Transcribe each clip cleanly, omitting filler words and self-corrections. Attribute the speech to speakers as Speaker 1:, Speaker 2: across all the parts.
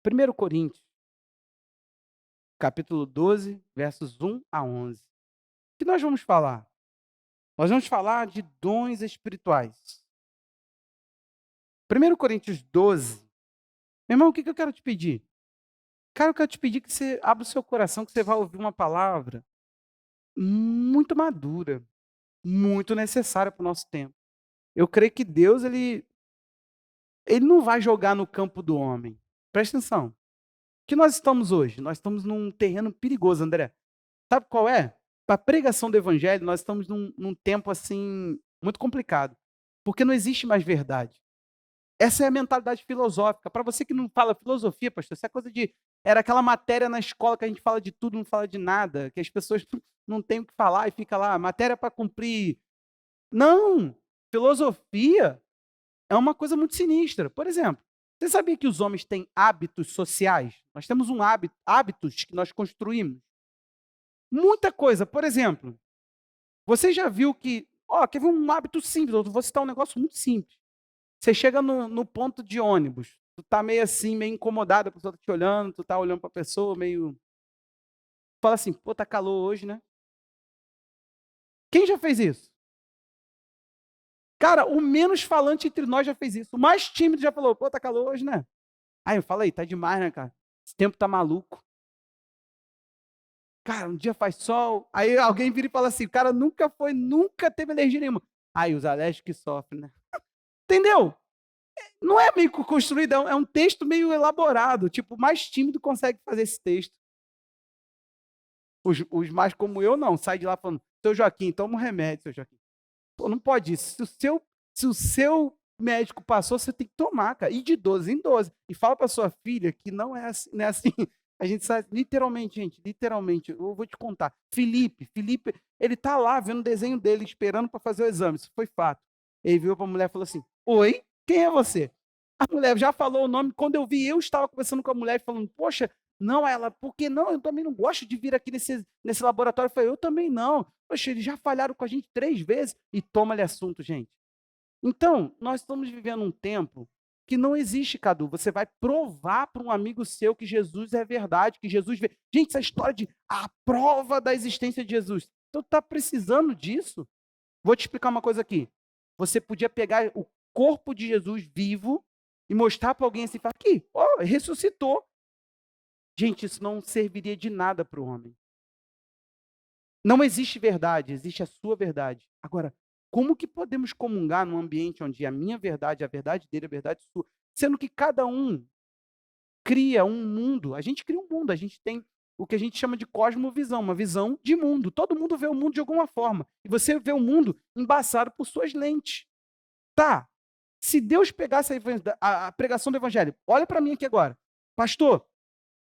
Speaker 1: 1 Coríntios, capítulo 12, versos 1 a 11. O que nós vamos falar? Nós vamos falar de dons espirituais. 1 Coríntios 12. Meu irmão, o que eu quero te pedir? Cara, eu quero te pedir que você abra o seu coração, que você vai ouvir uma palavra muito madura, muito necessária para o nosso tempo. Eu creio que Deus, ele não vai jogar no campo do homem. Presta atenção. O que nós estamos hoje? Nós estamos num terreno perigoso, André. Sabe qual é? Para a pregação do evangelho, nós estamos num tempo assim muito complicado, porque não existe mais verdade. Essa é a mentalidade filosófica. Para você que não fala filosofia, pastor, isso é coisa de era aquela matéria na escola que a gente fala de tudo, não fala de nada, que as pessoas não têm o que falar e fica lá, matéria para cumprir. Não! Filosofia é uma coisa muito sinistra. Por exemplo, você sabia que os homens têm hábitos sociais? Nós temos hábitos que nós construímos. Muita coisa. Por exemplo, você já viu que, quer ver um hábito simples, eu vou citar um negócio muito simples. Você chega no ponto de ônibus, tu tá meio assim, meio incomodado, a pessoa tá te olhando, tu tá olhando pra pessoa meio fala assim: "Pô, tá calor hoje, né?". Quem já fez isso? Cara, o menos falante entre nós já fez isso. O mais tímido já falou: "Pô, tá calor hoje, né?". Aí eu falo: "Aí, tá demais, né, cara? Esse tempo tá maluco. Cara, um dia faz sol". Aí alguém vira e fala assim: "O cara nunca teve alergia nenhuma". Aí os alérgicos que sofrem, né? Entendeu? Não é meio construído, é um texto meio elaborado, tipo, o mais tímido consegue fazer esse texto. Os mais como eu não, sai de lá falando: "Seu Joaquim, toma um remédio, seu Joaquim". Pô, não pode isso. Se o seu médico passou, você tem que tomar, cara, e de 12 em 12. E fala para sua filha que não é assim. A gente sabe literalmente, gente, literalmente, eu vou te contar. Felipe, ele tá lá vendo o desenho dele, esperando para fazer o exame, isso foi fato. Ele viu para a mulher e falou assim: "Oi, quem é você?". A mulher já falou o nome, quando eu vi, eu estava conversando com a mulher falando: "Poxa, não", ela: "Por que não? Eu também não gosto de vir aqui nesse laboratório". Eu falei: "Eu também não. Poxa, eles já falharam com a gente 3 vezes", e toma-lhe assunto, gente. Então, nós estamos vivendo um tempo que não existe, Cadu. Você vai provar para um amigo seu que Jesus é verdade, que Jesus vê. Gente, essa história de a prova da existência de Jesus. Então, está precisando disso? Vou te explicar uma coisa aqui. Você podia pegar o corpo de Jesus vivo e mostrar para alguém assim, falar, aqui, ó, ressuscitou. Gente, isso não serviria de nada para o homem. Não existe verdade, existe a sua verdade. Agora, como que podemos comungar num ambiente onde a minha verdade, a verdade dele, a verdade sua, sendo que cada um cria um mundo, a gente cria um mundo, a gente tem o que a gente chama de cosmovisão, uma visão de mundo. Todo mundo vê o mundo de alguma forma. E você vê o mundo embaçado por suas lentes. Tá, se Deus pegasse a pregação do evangelho, olha para mim aqui agora. Pastor,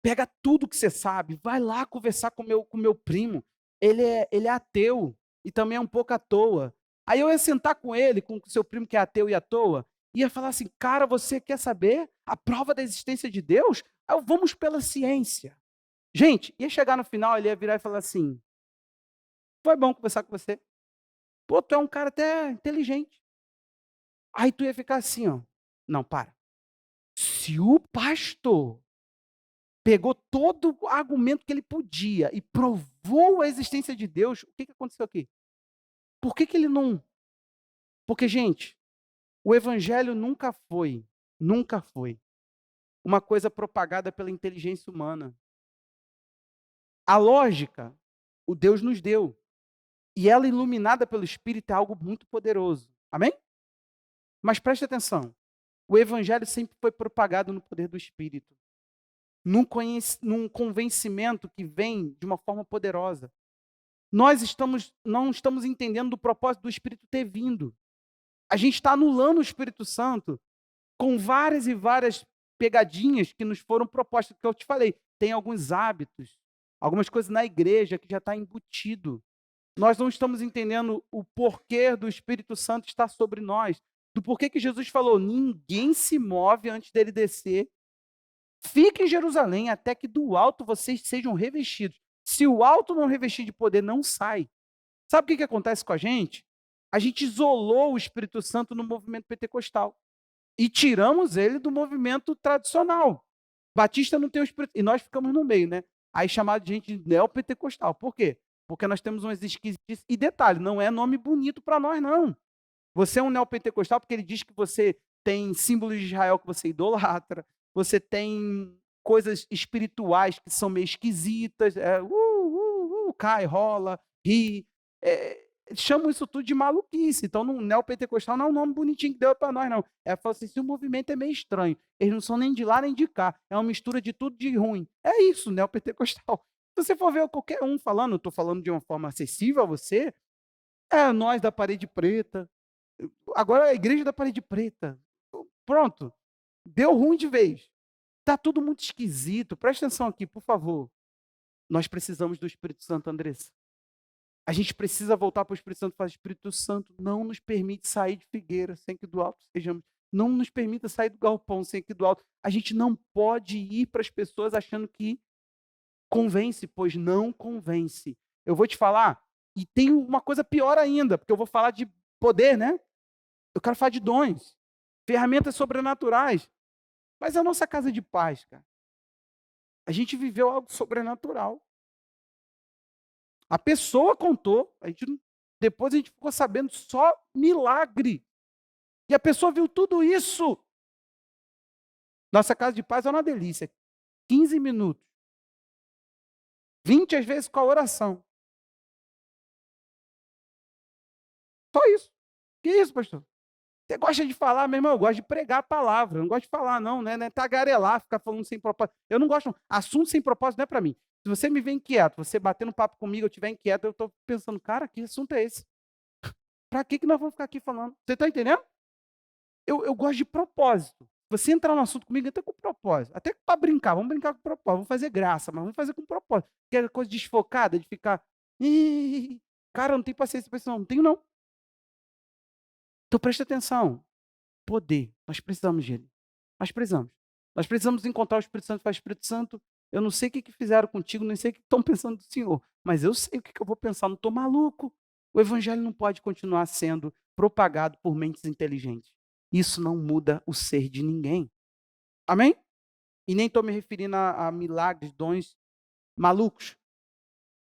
Speaker 1: pega tudo que você sabe, vai lá conversar com meu primo. Ele é ateu e também é um pouco à toa. Aí eu ia sentar com ele, com o seu primo que é ateu e à toa, ia falar assim: "Cara, você quer saber a prova da existência de Deus? Aí eu, vamos pela ciência". Gente, ia chegar no final, ele ia virar e falar assim: "Foi bom conversar com você. Pô, tu é um cara até inteligente". Aí tu ia ficar assim, ó: "Não, para. Se o pastor pegou todo o argumento que ele podia e provou a existência de Deus, o que que aconteceu aqui? Por que que ele não porque, gente, o evangelho nunca foi uma coisa propagada pela inteligência humana. A lógica, o Deus nos deu, e ela iluminada pelo Espírito é algo muito poderoso. Amém? Mas preste atenção, o evangelho sempre foi propagado no poder do Espírito, num convencimento que vem de uma forma poderosa. Não estamos entendendo do propósito do Espírito ter vindo. A gente está anulando o Espírito Santo com várias e várias pegadinhas que nos foram propostas, que eu te falei. Tem alguns hábitos, algumas coisas na igreja que já está embutido. Nós não estamos entendendo o porquê do Espírito Santo estar sobre nós, do porquê que Jesus falou: ninguém se move antes dele descer. Fique em Jerusalém até que do alto vocês sejam revestidos. Se o alto não revestir de poder, não sai. Sabe o que acontece com a gente? A gente isolou o Espírito Santo no movimento pentecostal e tiramos ele do movimento tradicional. Batista não tem o Espírito, e nós ficamos no meio, né? Aí chamado de gente neopentecostal. Por quê? Porque nós temos umas esquisitices. E detalhe, não é nome bonito para nós, não. Você é um neopentecostal porque ele diz que você tem símbolos de Israel que você idolatra, você tem coisas espirituais que são meio esquisitas, cai, rola, ri. Chamam isso tudo de maluquice. Então, no neopentecostal não é um nome bonitinho que deu para nós, não. É falar assim, se o movimento é meio estranho, eles não são nem de lá nem de cá, é uma mistura de tudo de ruim. É isso, neopentecostal. Se você for ver qualquer um falando, eu estou falando de uma forma acessível a você, é nós da parede preta, agora a igreja da parede preta. Pronto. Deu ruim de vez. Está tudo muito esquisito. Presta atenção aqui, por favor. Nós precisamos do Espírito Santo, Andressa. A gente precisa voltar para o Espírito Santo e falar, Espírito Santo, não nos permite sair de Figueira sem que do alto sejamos. Não nos permita sair do galpão sem que do alto. A gente não pode ir para as pessoas achando que convence, pois não convence. Eu vou te falar, e tem uma coisa pior ainda, porque eu vou falar de poder, né? Eu quero falar de dons, ferramentas sobrenaturais. Mas a nossa casa de paz, cara, a gente viveu algo sobrenatural. A pessoa contou, depois a gente ficou sabendo só milagre. E a pessoa viu tudo isso. Nossa casa de paz é uma delícia. 15 minutos. 20 às vezes com a oração. Só isso. Que isso, pastor? Você gosta de falar, meu irmão? Eu gosto de pregar a palavra. Eu não gosto de falar, não, né? Não é tagarelar, ficar falando sem propósito. Eu não gosto. Assunto sem propósito não é para mim. Se você me vê inquieto, você bater no papo comigo, eu estiver inquieto, eu estou pensando, cara, que assunto é esse? Para que nós vamos ficar aqui falando? Você está entendendo? Eu gosto de propósito. Você entrar no assunto comigo, entra com propósito. Até para brincar, vamos brincar com propósito. Vamos fazer graça, mas vamos fazer com propósito. Porque é coisa desfocada, de ficar. "Ih, cara, eu não tenho paciência para isso, não. Não tenho, não. Então presta atenção. Poder. Nós precisamos dele. Nós precisamos. Nós precisamos encontrar o Espírito Santo. Faz Espírito Santo. Eu não sei o que fizeram contigo, nem sei o que estão pensando do Senhor. Mas eu sei o que eu vou pensar. Não estou maluco. O Evangelho não pode continuar sendo propagado por mentes inteligentes. Isso não muda o ser de ninguém. Amém? E nem estou me referindo a milagres, dons malucos.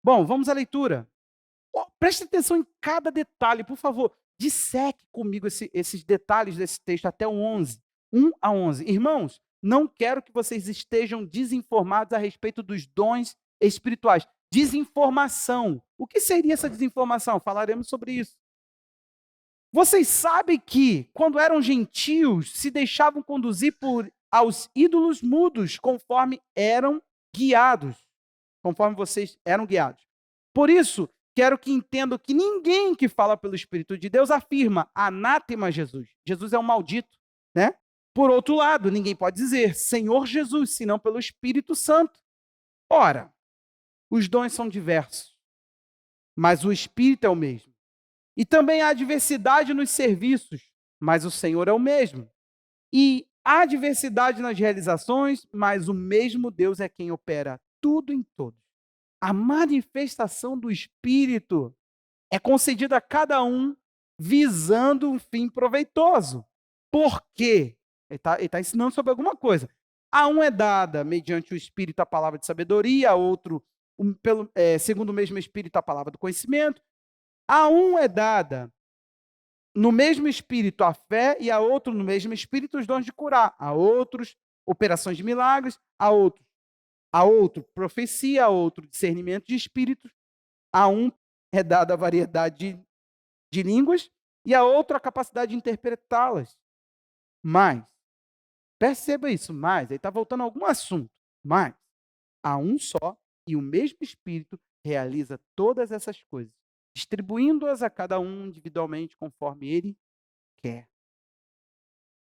Speaker 1: Bom, vamos à leitura. Preste atenção em cada detalhe, por favor. Disseque comigo esses detalhes desse texto até o 11. 1 a 11. Irmãos, não quero que vocês estejam desinformados a respeito dos dons espirituais. Desinformação. O que seria essa desinformação? Falaremos sobre isso. Vocês sabem que, quando eram gentios, se deixavam conduzir aos ídolos mudos, conforme eram guiados. Conforme vocês eram guiados. Por isso, quero que entendam que ninguém que fala pelo Espírito de Deus afirma anátema Jesus. Jesus é um maldito, né? Por outro lado, ninguém pode dizer Senhor Jesus, senão pelo Espírito Santo. Ora, os dons são diversos, mas o Espírito é o mesmo. E também há diversidade nos serviços, mas o Senhor é o mesmo. E há diversidade nas realizações, mas o mesmo Deus é quem opera tudo em todos. A manifestação do Espírito é concedida a cada um visando um fim proveitoso. Por quê? Ele está ensinando sobre alguma coisa. A um é dada, mediante o Espírito, a palavra de sabedoria, a outro, segundo o mesmo Espírito, a palavra do conhecimento. A um é dada, no mesmo Espírito, a fé, e a outro, no mesmo Espírito, os dons de curar. A outros, operações de milagres. A outro, profecia. A outro, discernimento de espíritos. A um é dada a variedade de línguas, e a outro, a capacidade de interpretá-las. Mas, perceba isso, mas, ele está voltando a algum assunto, mas, há um só, e o mesmo Espírito realiza todas essas coisas, distribuindo-as a cada um individualmente conforme ele quer.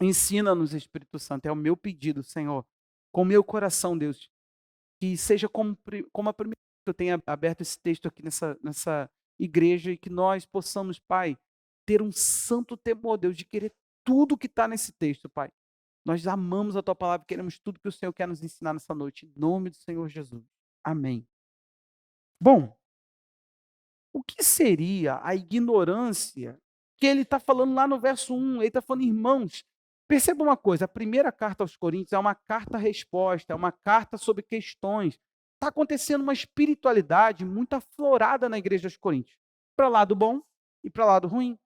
Speaker 1: Ensina-nos, Espírito Santo, é o meu pedido, Senhor, com o meu coração, Deus, que seja como a primeira vez que eu tenha aberto esse texto aqui nessa igreja e que nós possamos, Pai, ter um santo temor, Deus, de querer tudo que está nesse texto, Pai. Nós amamos a Tua palavra e queremos tudo que o Senhor quer nos ensinar nessa noite, em nome do Senhor Jesus. Amém. Bom, o que seria a ignorância que ele está falando lá no verso 1? Ele está falando, irmãos, Perceba uma coisa, a primeira carta aos Coríntios é uma carta-resposta, é uma carta sobre questões. Está acontecendo uma espiritualidade muito aflorada na igreja dos Coríntios, para lado bom e para lado ruim.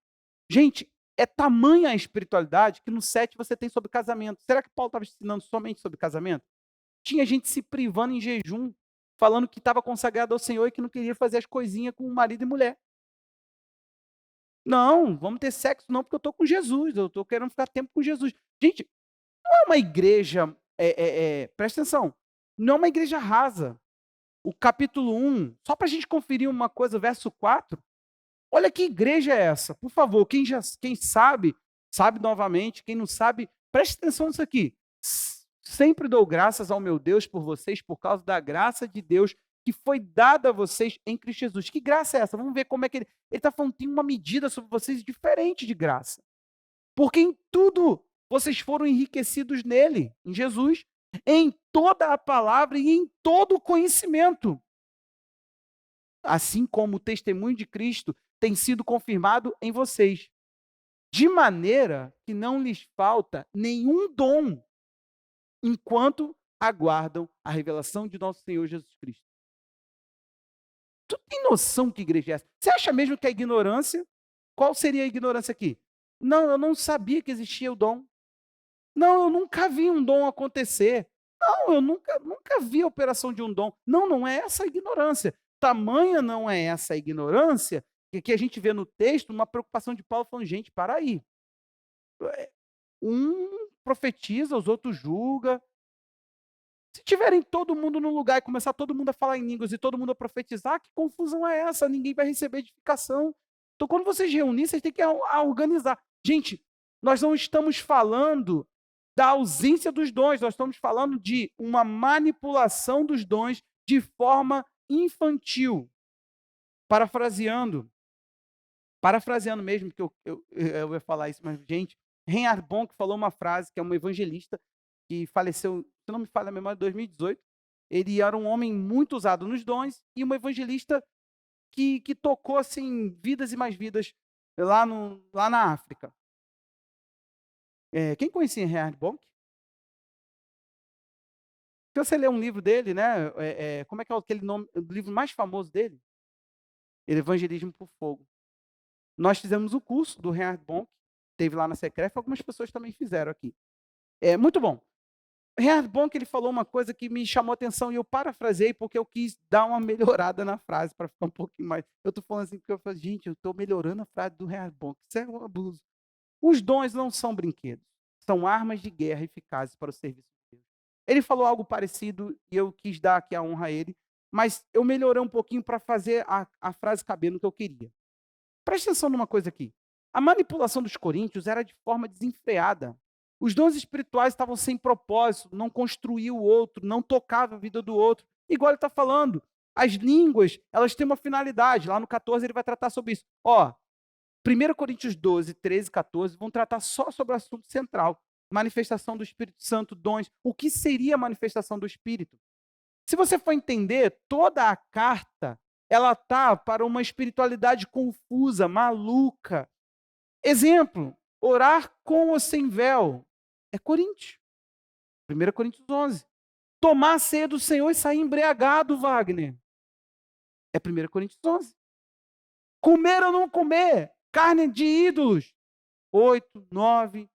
Speaker 1: Gente, é tamanha a espiritualidade que no 7 você tem sobre casamento. Será que Paulo estava ensinando somente sobre casamento? Tinha gente se privando em jejum, falando que estava consagrado ao Senhor e que não queria fazer as coisinhas com marido e mulher. Não, vamos ter sexo não, porque eu estou com Jesus, eu estou querendo ficar tempo com Jesus. Gente, não é uma igreja, presta atenção, não é uma igreja rasa. O capítulo 1, só para a gente conferir uma coisa, verso 4, olha que igreja é essa, por favor, quem sabe, sabe novamente, quem não sabe, preste atenção nisso aqui. Sempre dou graças ao meu Deus por vocês, por causa da graça de Deus que foi dada a vocês em Cristo Jesus. Que graça é essa? Vamos ver como é que ele está falando, tem uma medida sobre vocês diferente de graça. Porque em tudo vocês foram enriquecidos nele, em Jesus, em toda a palavra e em todo o conhecimento. Assim como o testemunho de Cristo tem sido confirmado em vocês, de maneira que não lhes falta nenhum dom, enquanto aguardam a revelação de nosso Senhor Jesus Cristo. Tu tem noção que igreja é essa? Você acha mesmo que a ignorância, qual seria a ignorância aqui? Não, eu não sabia que existia o dom. Não, eu nunca vi um dom acontecer. Não, eu nunca vi a operação de um dom. Não, não é essa a ignorância. Tamanha não é essa a ignorância que a gente vê no texto uma preocupação de Paulo falando, gente, para aí. Um profetiza, os outros julga. Se tiverem todo mundo no lugar e começar todo mundo a falar em línguas e todo mundo a profetizar, que confusão é essa? Ninguém vai receber edificação. Então, quando vocês reunirem, vocês têm que organizar. Gente, nós não estamos falando da ausência dos dons, nós estamos falando de uma manipulação dos dons de forma infantil. Parafraseando mesmo, que eu ia falar isso, mas, gente, Reinhard Bonk falou uma frase, que é um evangelista, que faleceu, se não me falha a memória, em 2018. Ele era um homem muito usado nos dons e um evangelista que tocou assim, vidas e mais vidas lá na África. Quem conhecia Reinhard Bonk? Se você ler um livro dele, né? Como é que é aquele nome, o livro mais famoso dele? Evangelismo por Fogo. Nós fizemos o curso do Reinhard Bonk, teve lá na Secref, algumas pessoas também fizeram aqui. Muito bom. Reinhard Bonk, ele falou uma coisa que me chamou a atenção e eu parafrasei porque eu quis dar uma melhorada na frase para ficar um pouquinho mais. Eu estou falando assim porque eu falo, gente, eu estou melhorando a frase do Reinhard Bonk. Isso é um abuso. Os dons não são brinquedos, são armas de guerra eficazes para o serviço de Deus. Ele falou algo parecido e eu quis dar aqui a honra a ele, mas eu melhorei um pouquinho para fazer a frase caber no que eu queria. Preste atenção numa coisa aqui. A manipulação dos coríntios era de forma desenfreada. Os dons espirituais estavam sem propósito, não construía o outro, não tocava a vida do outro. Igual ele está falando, as línguas, elas têm uma finalidade. Lá no 14 ele vai tratar sobre isso. 1 Coríntios 12, 13 e 14 vão tratar só sobre o assunto central. Manifestação do Espírito Santo, dons. O que seria a manifestação do Espírito? Se você for entender, toda a carta, ela está para uma espiritualidade confusa, maluca. Exemplo, orar com ou sem véu. É Coríntios. 1 Coríntios 11. Tomar a ceia do Senhor e sair embriagado, Wagner. É 1 Coríntios 11. Comer ou não comer, carne de ídolos. 8, 9.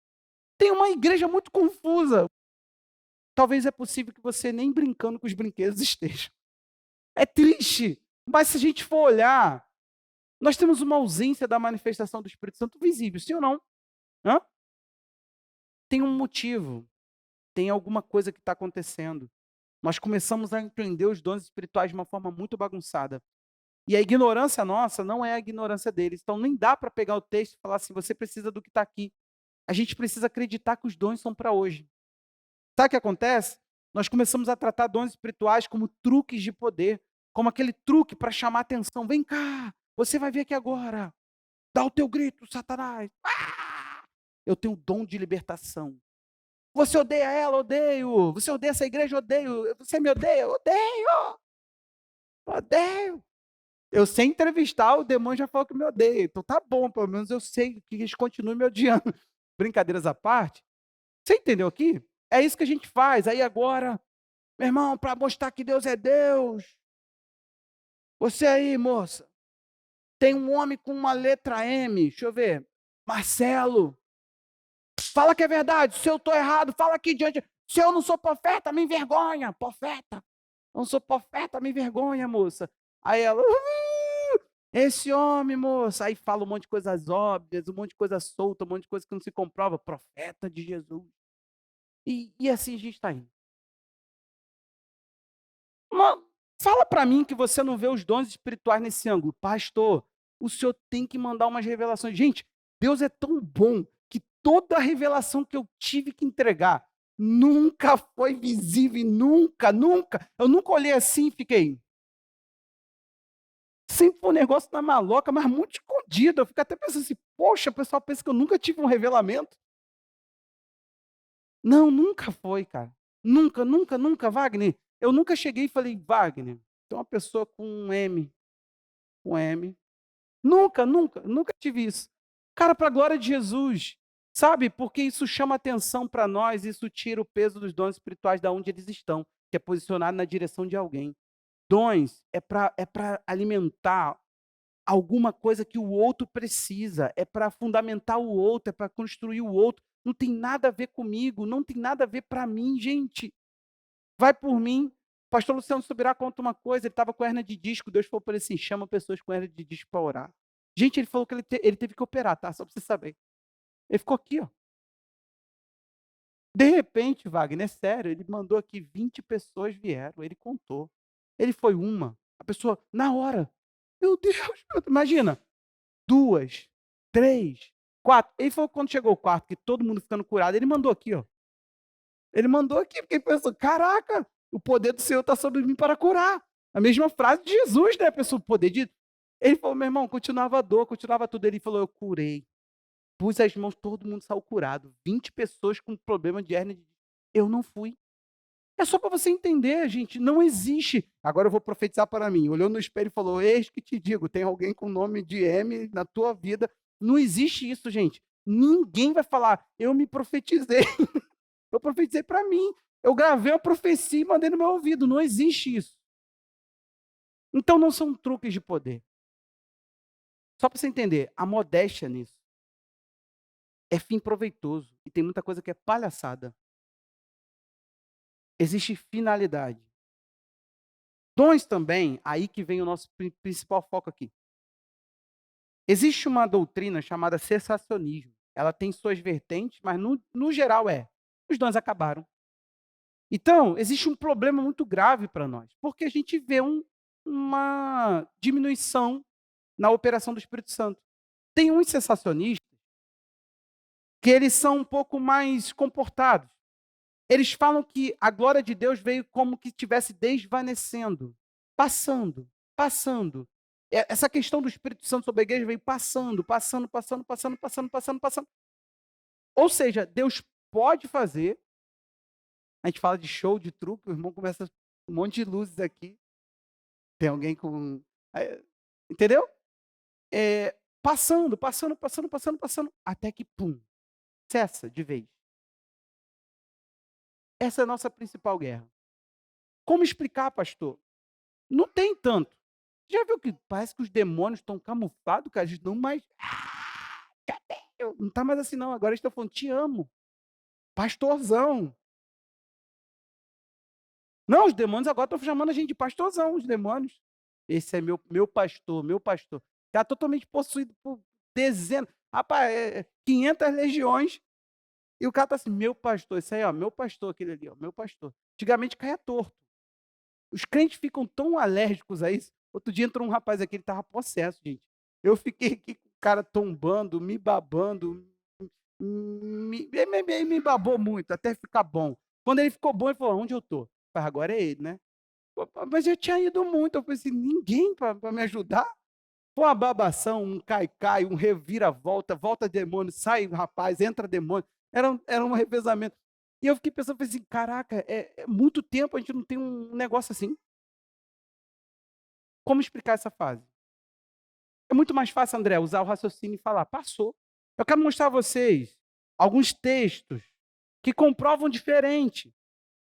Speaker 1: Tem uma igreja muito confusa. Talvez é possível que você nem brincando com os brinquedos esteja. É triste, mas se a gente for olhar, nós temos uma ausência da manifestação do Espírito Santo visível, sim ou não? Tem um motivo, tem alguma coisa que está acontecendo. Nós começamos a entender os dons espirituais de uma forma muito bagunçada. E a ignorância nossa não é a ignorância deles. Então nem dá para pegar o texto e falar assim, você precisa do que está aqui. A gente precisa acreditar que os dons são para hoje. Sabe o que acontece? Nós começamos a tratar dons espirituais como truques de poder, como aquele truque para chamar atenção. Vem cá, você vai ver aqui agora. Dá o teu grito, Satanás. Eu tenho o dom de libertação. Você odeia ela? Odeio. Você odeia essa igreja? Odeio. Você me odeia? Odeio. Odeio. Eu sei entrevistar, o demônio já falou que me odeia. Então tá bom, pelo menos eu sei que eles continuam me odiando. Brincadeiras à parte, Você entendeu aqui? É isso que a gente faz. Aí agora, meu irmão, para mostrar que Deus é Deus, você aí, moça, tem um homem com uma letra M, deixa eu ver, Marcelo, fala que é verdade, se eu estou errado, fala aqui diante, se eu não sou profeta, me envergonha, profeta, não sou profeta, me envergonha, moça. Aí ela, esse homem, moça, aí fala um monte de coisas óbvias, um monte de coisa solta, um monte de coisa que não se comprova, profeta de Jesus. E assim a gente está indo. Fala para mim que você não vê os dons espirituais nesse ângulo. Pastor, o senhor tem que mandar umas revelações. Gente, Deus é tão bom que toda a revelação que eu tive que entregar nunca foi visível, nunca, nunca. Eu nunca olhei assim e fiquei. Sempre foi um negócio na maloca, mas muito escondido. Eu fico até pensando assim, poxa, o pessoal pensa que eu nunca tive um revelamento. Não, nunca foi, cara. Nunca, nunca, nunca, Wagner. Eu nunca cheguei e falei, Wagner, tem uma pessoa com um M, com M. Nunca, nunca, nunca tive isso. Cara, para a glória de Jesus, sabe? Porque isso chama atenção para nós, isso tira o peso dos dons espirituais da onde eles estão, que é posicionado na direção de alguém. Dons é para alimentar alguma coisa que o outro precisa, é para fundamentar o outro, é para construir o outro. Não tem nada a ver comigo, não tem nada a ver para mim, gente. Vai por mim. O pastor Luciano Subirá conta uma coisa, ele estava com hernia de disco, Deus falou para ele assim, chama pessoas com hernia de disco para orar. Gente, ele falou que ele teve que operar, tá? Só para você saber. Ele ficou aqui, ó. De repente, Wagner, é sério, ele mandou aqui 20 pessoas vieram, ele contou. Ele foi uma, a pessoa, na hora. Meu Deus, imagina. 2, 3, 4. Ele falou que quando chegou o quarto, que todo mundo ficando curado, ele mandou aqui, ó. Ele mandou aqui, porque ele pensou, caraca, o poder do Senhor está sobre mim para curar. A mesma frase de Jesus, né? A pessoa, o poder de... Ele falou, meu irmão, continuava a dor, continuava tudo. Ele falou, eu curei. Pus as mãos, todo mundo saiu curado. 20 pessoas com problema de hérnia. Eu não fui. É só para você entender, gente, não existe. Agora eu vou profetizar para mim. Olhou no espelho e falou, eis que te digo, tem alguém com o nome de M na tua vida. Não existe isso, gente. Ninguém vai falar, eu me profetizei. Eu profetizei para mim. Eu gravei a profecia e mandei no meu ouvido. Não existe isso. Então não são truques de poder. Só para você entender, a modéstia nisso é fim proveitoso. E tem muita coisa que é palhaçada. Existe finalidade. Dons também, aí que vem o nosso principal foco aqui. Existe uma doutrina chamada cessacionismo. Ela tem suas vertentes, mas no geral os dons acabaram. Então, existe um problema muito grave para nós, porque a gente vê uma diminuição na operação do Espírito Santo. Tem uns sensacionistas que eles são um pouco mais comportados. Eles falam que a glória de Deus veio como que estivesse desvanecendo, passando, passando. Essa questão do Espírito Santo sobre a igreja veio passando, passando, passando, passando, passando, passando, passando. Ou seja, Deus pode fazer. A gente fala de show, de truque, o irmão começa um monte de luzes aqui. Tem alguém com. Entendeu? Passando, passando, passando, passando, passando, até que, pum, cessa de vez. Essa é a nossa principal guerra. Como explicar, pastor? Não tem tanto. Já viu que parece que os demônios estão camuflados, cara? Eles não mais. Cadê eu? Não está mais assim, não. Agora eles estão falando, te amo. Pastorzão. Não, os demônios agora estão chamando a gente de pastorzão, os demônios. Esse é meu pastor, meu pastor. Está totalmente possuído por dezenas. Rapaz, 500 legiões. E o cara está assim, meu pastor. Isso aí, ó, meu pastor, aquele ali, ó, meu pastor. Antigamente caia torto. Os crentes ficam tão alérgicos a isso. Outro dia entrou um rapaz aqui, ele estava possesso, gente. Eu fiquei aqui com o cara tombando, me babando, me babou muito, até ficar bom. Quando ele ficou bom, ele falou, onde eu estou? Agora é ele, né? Mas eu tinha ido muito, eu pensei, ninguém para me ajudar? Foi uma babação, um cai-cai, um revira-volta, volta demônio, sai rapaz, entra demônio. Era um revezamento. E eu fiquei pensando, falei assim, caraca, é muito tempo a gente não tem um negócio assim. Como explicar essa fase? É muito mais fácil, André, usar o raciocínio e falar, passou. Eu quero mostrar a vocês alguns textos que comprovam diferente.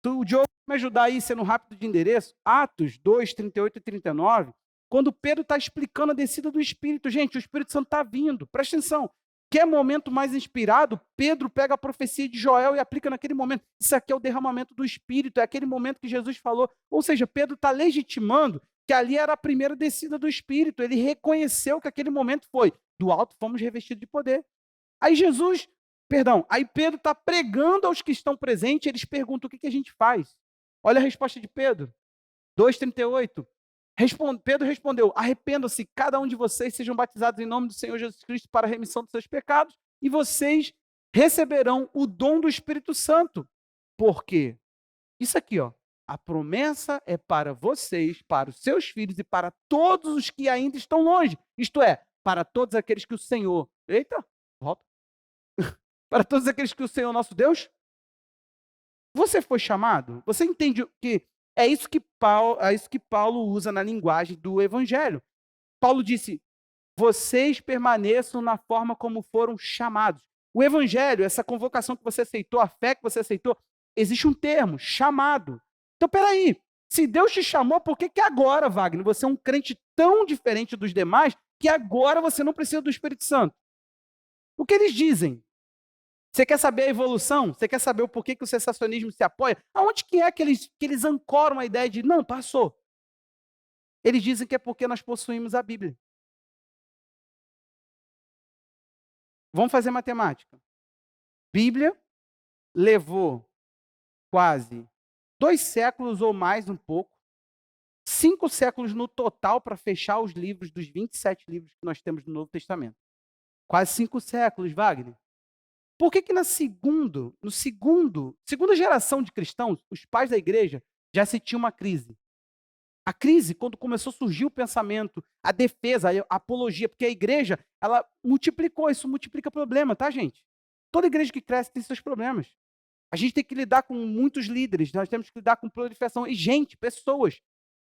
Speaker 1: O Diogo vai me ajudar aí, sendo rápido de endereço, Atos 2, 38 e 39, quando Pedro está explicando a descida do Espírito. Gente, o Espírito Santo está vindo, presta atenção. Quer momento mais inspirado? Pedro pega a profecia de Joel e aplica naquele momento. Isso aqui é o derramamento do Espírito, é aquele momento que Jesus falou. Ou seja, Pedro está legitimando que ali era a primeira descida do Espírito. Ele reconheceu que aquele momento foi do alto fomos revestidos de poder. Aí aí Pedro está pregando aos que estão presentes, eles perguntam o que a gente faz. Olha a resposta de Pedro, 2,38. Pedro respondeu: arrependam-se, cada um de vocês sejam batizados em nome do Senhor Jesus Cristo para a remissão dos seus pecados, e vocês receberão o dom do Espírito Santo. Por quê? Isso aqui, ó. A promessa é para vocês, para os seus filhos e para todos os que ainda estão longe. Isto é, para todos aqueles que o Senhor. Eita, volta. Para todos aqueles que o Senhor nosso Deus. Você foi chamado? Você entende que é isso que Paulo usa na linguagem do Evangelho. Paulo disse: vocês permaneçam na forma como foram chamados. O Evangelho, essa convocação que você aceitou, a fé que você aceitou, existe um termo, chamado. Então, peraí, se Deus te chamou, por que agora, Wagner, você é um crente tão diferente dos demais que agora você não precisa do Espírito Santo? O que eles dizem? Você quer saber a evolução? Você quer saber o porquê que o sensacionismo se apoia? Aonde que é que eles ancoram a ideia de, não, passou? Eles dizem que é porque nós possuímos a Bíblia. Vamos fazer matemática. Bíblia levou quase 2 séculos ou mais um pouco, 5 séculos no total para fechar os livros dos 27 livros que nós temos no Novo Testamento. Quase 5 séculos, Wagner. Por que segunda geração de cristãos, os pais da igreja já sentiam uma crise? A crise, quando começou a surgir o pensamento, a defesa, a apologia, porque a igreja, ela multiplicou, isso multiplica problema, tá, gente? Toda igreja que cresce tem seus problemas. A gente tem que lidar com muitos líderes, nós temos que lidar com proliferação e gente, pessoas.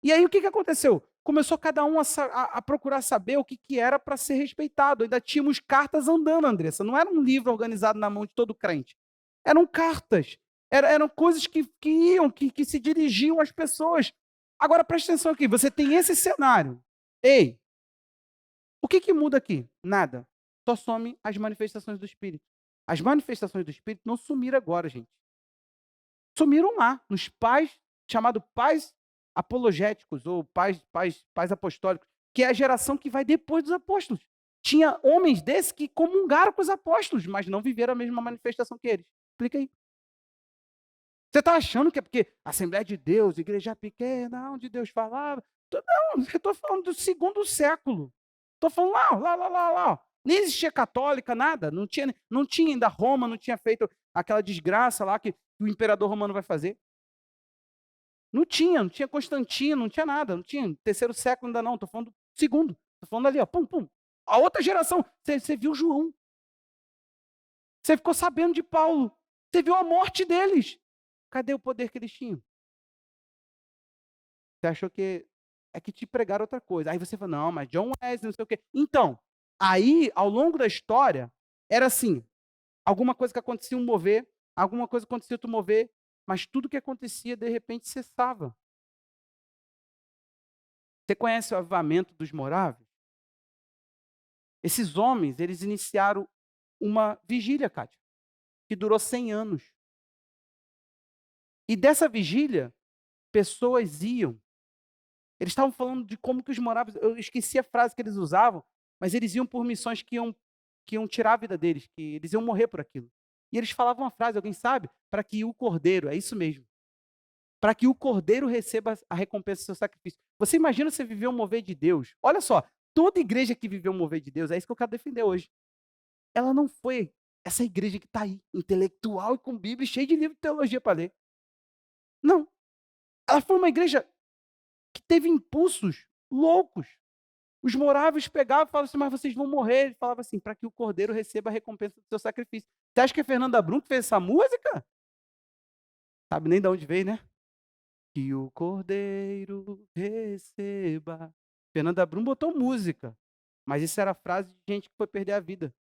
Speaker 1: E aí o que aconteceu? Começou cada um a procurar saber o que era para ser respeitado. Ainda tínhamos cartas andando, Andressa. Não era um livro organizado na mão de todo crente. Eram cartas. Eram coisas que iam, que se dirigiam às pessoas. Agora preste atenção aqui. Você tem esse cenário. Ei, o que muda aqui? Nada. Só some as manifestações do Espírito. As manifestações do Espírito não sumiram agora, gente. Sumiram lá, nos pais, chamado pais apologéticos ou pais apostólicos, que é a geração que vai depois dos apóstolos. Tinha homens desses que comungaram com os apóstolos, mas não viveram a mesma manifestação que eles. Explica aí. Você está achando que é porque Assembleia de Deus, igreja pequena, onde Deus falava? Não, eu estou falando do 2º século. Estou falando lá. Nem existia católica, nada. Não tinha ainda Roma, não tinha feito aquela desgraça lá que o imperador romano vai fazer. Não tinha Constantino, não tinha nada, não tinha 3º século ainda não, estou falando do 2º, estou falando ali, ó, pum. A outra geração, você viu João, você ficou sabendo de Paulo, você viu a morte deles. Cadê o poder que eles tinham? Você achou que é que te pregaram outra coisa. Aí você fala, não, mas John Wesley, não sei o quê. Então, aí, ao longo da história, era assim, alguma coisa que acontecia, um mover, alguma coisa que acontecia, tu mover, mas tudo que acontecia, de repente, cessava. Você conhece o avivamento dos moráveis? Esses homens, eles iniciaram uma vigília, Kátia, que durou 100 anos. E dessa vigília, pessoas iam. Eles estavam falando de como que os moráveis, eu esqueci a frase que eles usavam, mas eles iam por missões que iam tirar a vida deles, que eles iam morrer por aquilo. E eles falavam uma frase, alguém sabe? Para que o cordeiro, é isso mesmo, para que o cordeiro receba a recompensa do seu sacrifício. Você imagina você viver um mover de Deus? Olha só, toda igreja que viveu um mover de Deus, é isso que eu quero defender hoje. Ela não foi essa igreja que está aí, intelectual e com Bíblia, cheia de livro de teologia para ler. Não. Ela foi uma igreja que teve impulsos loucos. Os moráveis pegavam e falavam assim, mas vocês vão morrer. Ele falava assim, para que o cordeiro receba a recompensa do seu sacrifício. Você acha que é Fernanda Brum que fez essa música? Sabe nem de onde veio, né? Que o cordeiro receba. Fernanda Brum botou música. Mas isso era a frase de gente que foi perder a vida.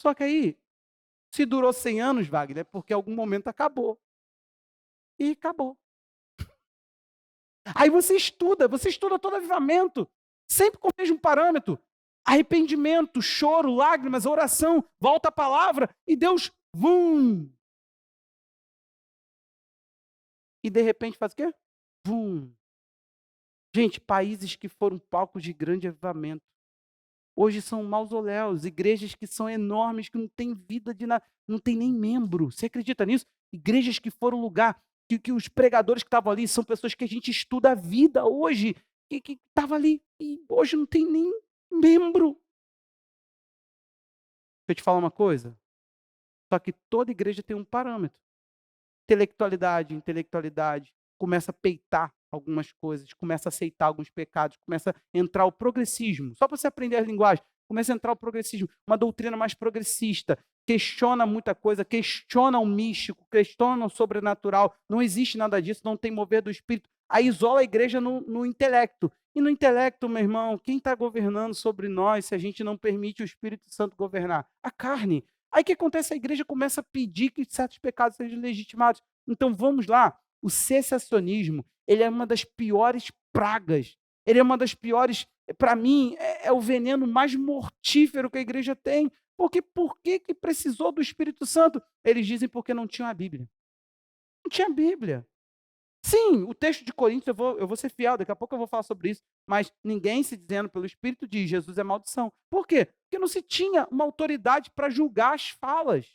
Speaker 1: Só que aí, Se durou 100 anos, Wagner, é porque em algum momento acabou. E acabou. Aí você estuda todo avivamento, sempre com o mesmo parâmetro. Arrependimento, choro, lágrimas, oração, volta a palavra, e Deus, vum! E de repente faz o quê? Vum! Gente, países que foram palcos de grande avivamento, hoje são mausoléus, igrejas que são enormes, que não têm vida de nada, não tem nem membro. Você acredita nisso? Igrejas que foram lugar, que os pregadores que estavam ali são pessoas que a gente estuda a vida hoje, que estavam ali, e hoje não tem nem membro. Deixa eu te falar uma coisa, só que toda igreja tem um parâmetro. Intelectualidade, começa a peitar algumas coisas, começa a aceitar alguns pecados, começa a entrar o progressismo. Só para você aprender as linguagens, começa a entrar o progressismo, uma doutrina mais progressista, questiona muita coisa, questiona o místico, questiona o sobrenatural, não existe nada disso, não tem mover do Espírito. Aí isola a igreja no intelecto. E no intelecto, meu irmão, quem está governando sobre nós se a gente não permite o Espírito Santo governar? A carne. Aí o que acontece? A igreja começa a pedir que certos pecados sejam legitimados. Então vamos lá. O cessacionismo, ele é uma das piores pragas. Ele é uma das piores, para mim, é o veneno mais mortífero que a igreja tem. Porque por que precisou do Espírito Santo? Eles dizem porque não tinha a Bíblia. Não tinha Bíblia. Sim, o texto de Coríntios, eu vou ser fiel, daqui a pouco eu vou falar sobre isso, mas ninguém se dizendo pelo Espírito diz Jesus é maldição. Por quê? Porque não se tinha uma autoridade para julgar as falas.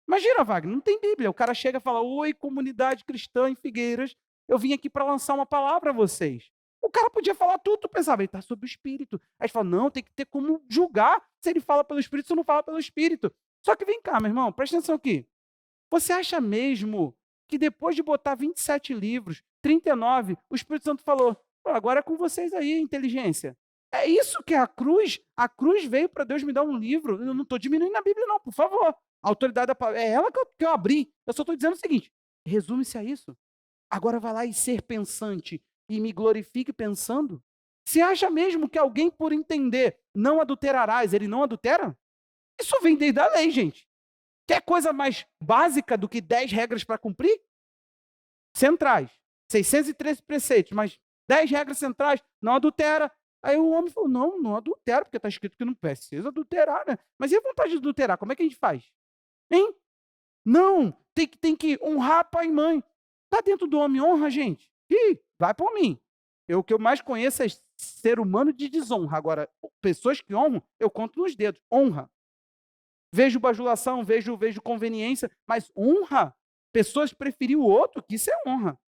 Speaker 1: Imagina, Wagner, não tem Bíblia. O cara chega e fala: oi, comunidade cristã em Figueiras, eu vim aqui para lançar uma palavra a vocês. O cara podia falar tudo, tu pensava, ele está sob o Espírito. Aí fala: não, tem que ter como julgar se ele fala pelo Espírito, se não fala pelo Espírito. Só que vem cá, meu irmão, presta atenção aqui. Você acha mesmo que depois de botar 27 livros, 39, o Espírito Santo falou: agora é com vocês aí, inteligência. É isso que é a cruz. A cruz veio para Deus me dar um livro. Eu não estou diminuindo a Bíblia, não, por favor. A autoridade da palavra, é ela que eu abri. Eu só estou dizendo o seguinte: resume-se a isso. Agora vai lá e ser pensante e me glorifique pensando. Você acha mesmo que alguém, por entender, não adulterarás, ele não adultera? Isso vem desde a lei, gente. Quer coisa mais básica do que 10 regras para cumprir? Centrais. 613 preceitos, mas 10 regras centrais, não adultera. Aí o homem falou: não, não adultera, porque está escrito que não precisa adulterar, né? Mas e a vontade de adulterar? Como é que a gente faz? Hein? Não, tem que honrar pai e mãe. Está dentro do homem honra, gente? Ih, vai por mim. O que eu mais conheço é ser humano de desonra. Agora, pessoas que honram, eu conto nos dedos. Honra. Vejo bajulação, vejo conveniência, mas honra, pessoas preferir o outro, que isso é honra.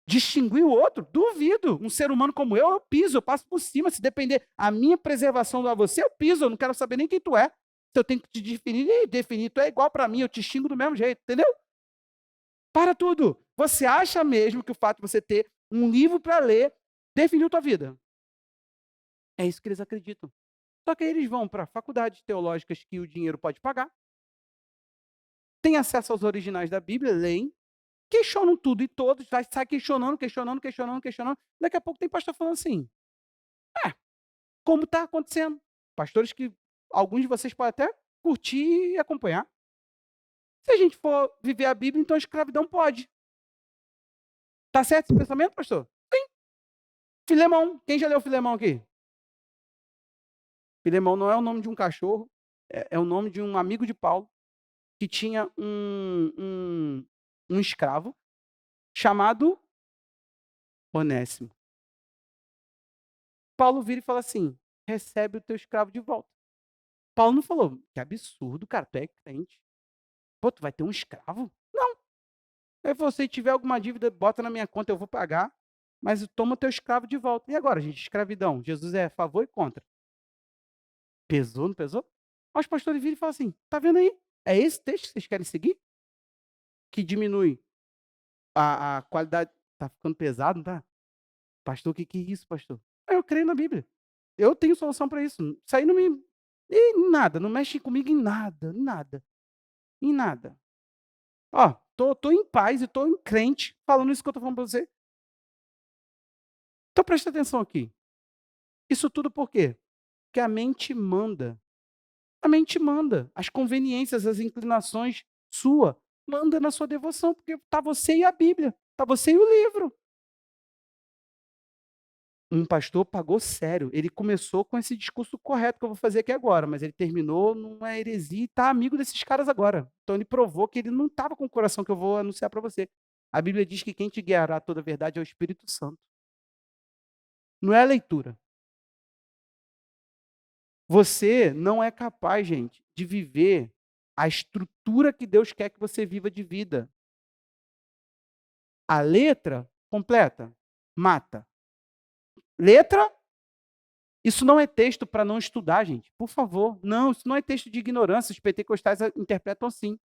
Speaker 1: Distinguir o outro, duvido. Um ser humano como eu piso, eu passo por cima. Se depender a minha preservação de você, eu piso. Eu não quero saber nem quem tu é. Se eu tenho que te definir, tu é igual para mim, eu te xingo do mesmo jeito, entendeu? Para tudo. Você acha mesmo que o fato de você ter um livro para ler definiu tua vida? É isso que eles acreditam. Só que aí eles vão para faculdades teológicas que o dinheiro pode pagar, têm acesso aos originais da Bíblia, leem, questionam tudo e todos, vai sair questionando. Daqui a pouco tem pastor falando assim: como está acontecendo? Pastores que alguns de vocês podem até curtir e acompanhar. Se a gente for viver a Bíblia, então a escravidão pode. Tá certo esse pensamento, pastor? Sim. Filemão. Quem já leu Filemão aqui? Filemão não é o nome de um cachorro, é o nome de um amigo de Paulo que tinha um escravo chamado Onésimo. Paulo vira e fala assim: recebe o teu escravo de volta. Paulo não falou: que absurdo, cara, tu é crente. Pô, tu vai ter um escravo? Não. Aí você tiver alguma dívida, bota na minha conta, eu vou pagar, mas toma o teu escravo de volta. E agora, gente, escravidão? Jesus é a favor e contra. Pesou, não pesou? Aí os pastores viram e falam assim: tá vendo aí? É esse texto que vocês querem seguir? Que diminui a qualidade. Tá ficando pesado, não tá? Pastor, o que é isso, pastor? Eu creio na Bíblia. Eu tenho solução para isso. Isso aí não me. Em nada, não mexe comigo em nada, em nada. Em nada. Ó, tô em paz e tô em crente falando isso que eu tô falando para você. Então presta atenção aqui. Isso tudo por quê? Porque a mente manda. A mente manda. As conveniências, as inclinações sua, manda na sua devoção, porque está você e a Bíblia, está você e o livro. Um pastor pagou sério. Ele começou com esse discurso correto que eu vou fazer aqui agora, mas ele terminou numa heresia e está amigo desses caras agora. Então ele provou que ele não estava com o coração que eu vou anunciar para você. A Bíblia diz que quem te guiará a toda a verdade é o Espírito Santo. Não é a leitura. Você não é capaz, gente, de viver a estrutura que Deus quer que você viva de vida. A letra completa, mata. Letra, isso não é texto para não estudar, gente. Por favor. Não, isso não é texto de ignorância. Os pentecostais interpretam assim.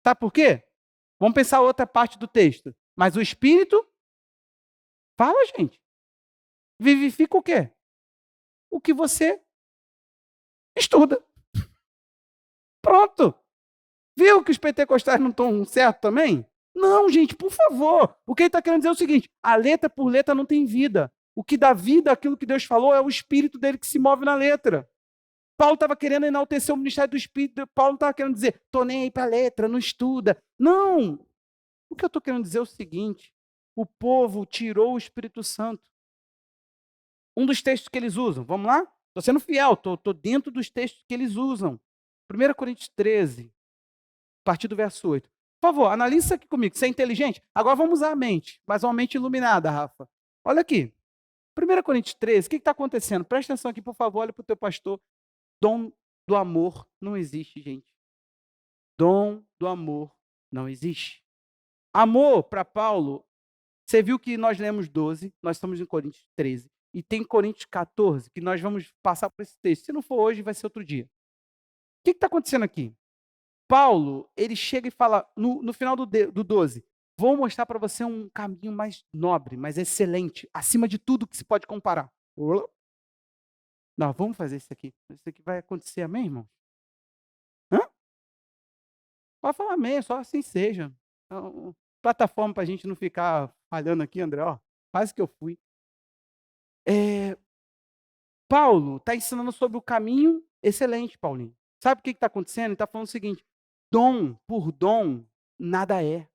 Speaker 1: Sabe por quê? Vamos pensar outra parte do texto. Mas o Espírito fala, gente. Vivifica o quê? O que você estuda. Pronto. Viu que os pentecostais não estão certos também? Não, gente, por favor. O que ele está querendo dizer é o seguinte: a letra por letra não tem vida. O que dá vida àquilo que Deus falou é o Espírito dele que se move na letra. Paulo estava querendo enaltecer o ministério do Espírito. Paulo não estava querendo dizer, estou nem aí para a letra, não estuda. Não. O que eu estou querendo dizer é o seguinte: o povo tirou o Espírito Santo. Um dos textos que eles usam, vamos lá? Estou sendo fiel, estou dentro dos textos que eles usam. 1 Coríntios 13, a partir do verso 8. Por favor, analise isso aqui comigo. Você é inteligente? Agora vamos usar a mente, mas uma mente iluminada, Rafa. Olha aqui. 1 Coríntios 13, o que está acontecendo? Presta atenção aqui, por favor, olha para o teu pastor. Dom do amor não existe, gente. Dom do amor não existe. Amor, para Paulo, você viu que nós lemos 12, nós estamos em Coríntios 13, e tem Coríntios 14, que nós vamos passar por esse texto. Se não for hoje, vai ser outro dia. O que está acontecendo aqui? Paulo, ele chega e fala, no final do 12, vou mostrar para você um caminho mais nobre, mais excelente, acima de tudo que se pode comparar. Não, vamos fazer isso aqui. Isso aqui vai acontecer, amém, irmão? Hã? Pode falar amém, só assim seja. Então, plataforma para a gente não ficar falhando aqui, André, ó, quase que eu fui. Paulo está ensinando sobre o caminho excelente, Paulinho. Sabe o que está acontecendo? Ele está falando o seguinte: dom por dom, nada é.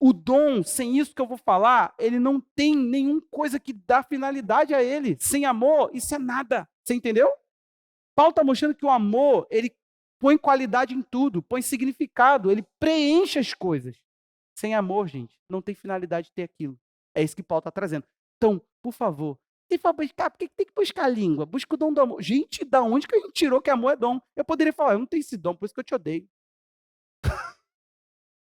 Speaker 1: O dom, sem isso que eu vou falar, ele não tem nenhuma coisa que dá finalidade a ele. Sem amor, isso é nada. Você entendeu? Paulo está mostrando que o amor, ele põe qualidade em tudo, põe significado, ele preenche as coisas. Sem amor, gente, não tem finalidade de ter aquilo. É isso que Paulo está trazendo. Então, por favor, se for buscar, por que tem que buscar a língua? Busca o dom do amor. Gente, da onde que a gente tirou que amor é dom? Eu poderia falar, eu não tenho esse dom, por isso que eu te odeio.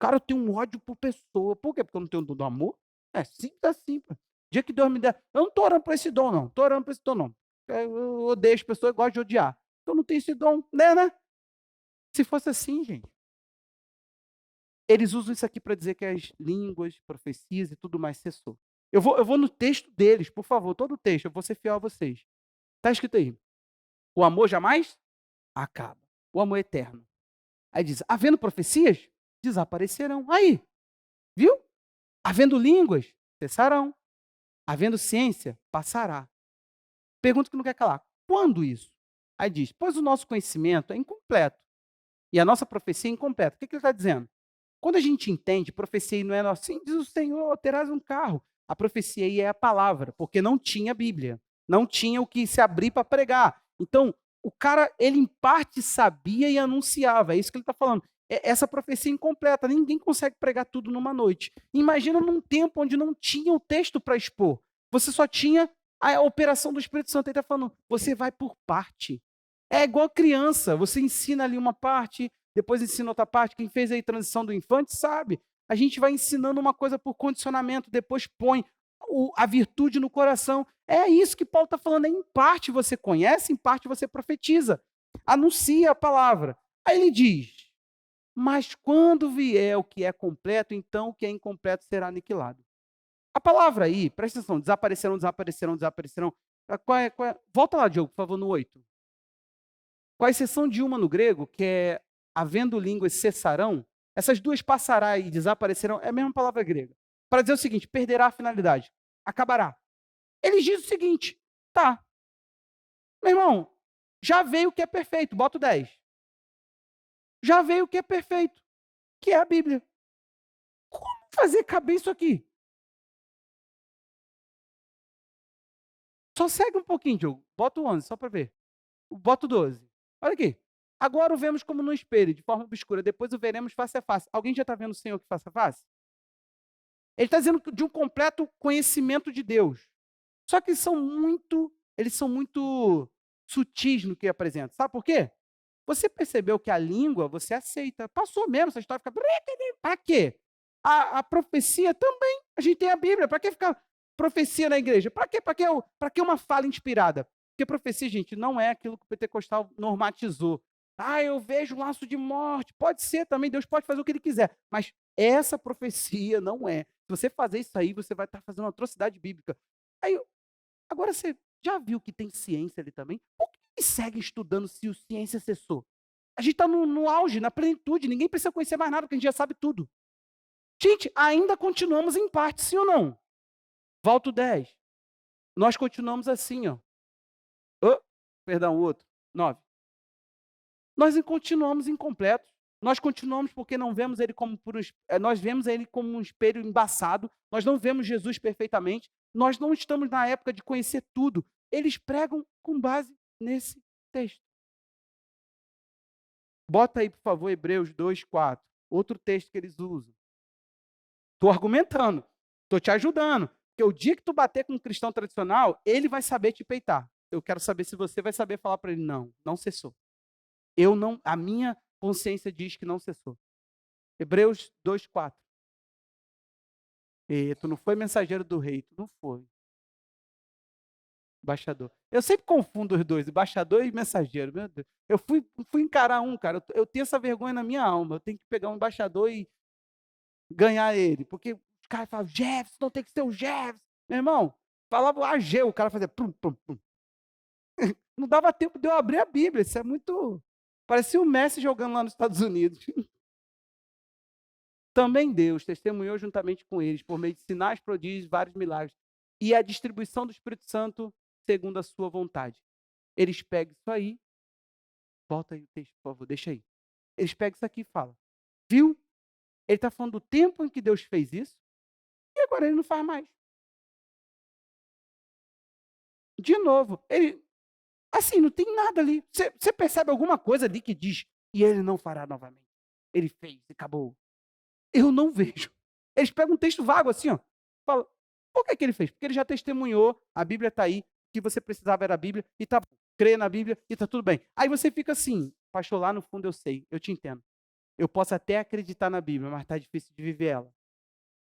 Speaker 1: Cara, eu tenho um ódio por pessoa. Por quê? Porque eu não tenho o dom do amor? É simples assim. Pô. Dia que Deus me der. Eu não estou orando por esse dom, não. Estou orando por esse dom, não. Eu odeio as pessoas e gosto de odiar. Então não tenho esse dom, né? Se fosse assim, gente. Eles usam isso aqui para dizer que as línguas, profecias e tudo mais cessou. Eu vou no texto deles, por favor, todo o texto, eu vou ser fiel a vocês. Está escrito aí. O amor jamais acaba. O amor é eterno. Aí diz, havendo profecias, desaparecerão. Aí, viu? Havendo línguas, cessarão. Havendo ciência, passará. Pergunta que não quer calar. Quando isso? Aí diz, pois o nosso conhecimento é incompleto. E a nossa profecia é incompleta. O que ele está dizendo? Quando a gente entende, profecia não é assim, diz o Senhor, terás um carro. A profecia aí é a palavra, porque não tinha Bíblia. Não tinha o que se abrir para pregar. Então, o cara, ele em parte sabia e anunciava. É isso que ele está falando. Essa profecia incompleta. Ninguém consegue pregar tudo numa noite. Imagina num tempo onde não tinha o texto para expor. Você só tinha a operação do Espírito Santo. Ele está falando, você vai por parte. É igual criança. Você ensina ali uma parte, depois ensina outra parte. Quem fez aí transição do infante sabe. A gente vai ensinando uma coisa por condicionamento, depois põe a virtude no coração. É isso que Paulo está falando. Em parte você conhece, em parte você profetiza. Anuncia a palavra. Aí ele diz, mas quando vier o que é completo, então o que é incompleto será aniquilado. A palavra aí, presta atenção, desaparecerão, desaparecerão, desaparecerão. Volta lá, Diogo, por favor, no 8. Com a exceção de uma no grego, que é havendo línguas cessarão, essas duas passará e desaparecerão, é a mesma palavra grega. Para dizer o seguinte, perderá a finalidade, acabará. Ele diz o seguinte, tá, meu irmão, já veio o que é perfeito, bota o 10. já veio o que é perfeito, que é a Bíblia. Como fazer caber isso aqui? Só segue um pouquinho, Diogo. Bota o 11, só para ver. Bota o 12. Olha aqui. Agora o vemos como no espelho, de forma obscura. Depois o veremos face a face. Alguém já está vendo o Senhor que face a face? Ele está dizendo de um completo conhecimento de Deus. Só que eles são muito sutis no que apresentam. Sabe por quê? Você percebeu que a língua você aceita. Passou mesmo, essa história fica. Para quê? A profecia também. A gente tem a Bíblia. Para que ficar profecia na igreja? Para quê? Para que uma fala inspirada? Porque profecia, gente, não é aquilo que o pentecostal normatizou. Ah, eu vejo um laço de morte. Pode ser também, Deus pode fazer o que ele quiser. Mas essa profecia não é. Se você fazer isso aí, você vai estar fazendo uma atrocidade bíblica. Aí, agora você já viu que tem ciência ali também? Por que segue estudando se o ciência cessou? A gente está no auge, na plenitude, ninguém precisa conhecer mais nada, porque a gente já sabe tudo. Gente, ainda continuamos em parte, sim ou não? Volto 10. Nós continuamos assim, ó. Oh, perdão, o outro. 9. Nós continuamos incompletos. Nós continuamos porque não vemos ele como nós vemos ele como um espelho embaçado. Nós não vemos Jesus perfeitamente. Nós não estamos na época de conhecer tudo. Eles pregam com base nesse texto. Bota aí, por favor, Hebreus 2:4. Outro texto que eles usam. Estou argumentando, estou te ajudando. Porque o dia que tu bater com um cristão tradicional, ele vai saber te peitar. Eu quero saber se você vai saber falar para ele, não, não cessou. A minha consciência diz que não cessou. Hebreus 2:4. E tu não foi mensageiro do rei, tu não foi. Embaixador. Eu sempre confundo os dois, embaixador e mensageiro. Meu Deus. Eu fui encarar um, cara. Eu tenho essa vergonha na minha alma. Eu tenho que pegar um embaixador e ganhar ele. Porque os caras falam, Jefferson, não tem que ser o Jefferson. Meu irmão, falava o AG, o cara fazia pum, pum, pum. Não dava tempo de eu abrir a Bíblia. Isso é muito. Parecia o Messi jogando lá nos Estados Unidos. Também Deus testemunhou juntamente com eles, por meio de sinais, prodígios, vários milagres, e a distribuição do Espírito Santo segundo a sua vontade. Eles pegam isso aí, volta aí o texto, por favor, deixa aí. Eles pegam isso aqui e falam, viu? Ele está falando do tempo em que Deus fez isso, e agora ele não faz mais. De novo, ele, assim, não tem nada ali. Você percebe alguma coisa ali que diz, e ele não fará novamente. Ele fez e acabou. Eu não vejo. Eles pegam um texto vago assim, ó. Fala, por que ele fez? Porque ele já testemunhou, a Bíblia está aí, que você precisava era a Bíblia, e tá bom. Crê na Bíblia e tá tudo bem. Aí você fica assim, pastor, lá no fundo eu sei, eu te entendo. Eu posso até acreditar na Bíblia, mas está difícil de viver ela.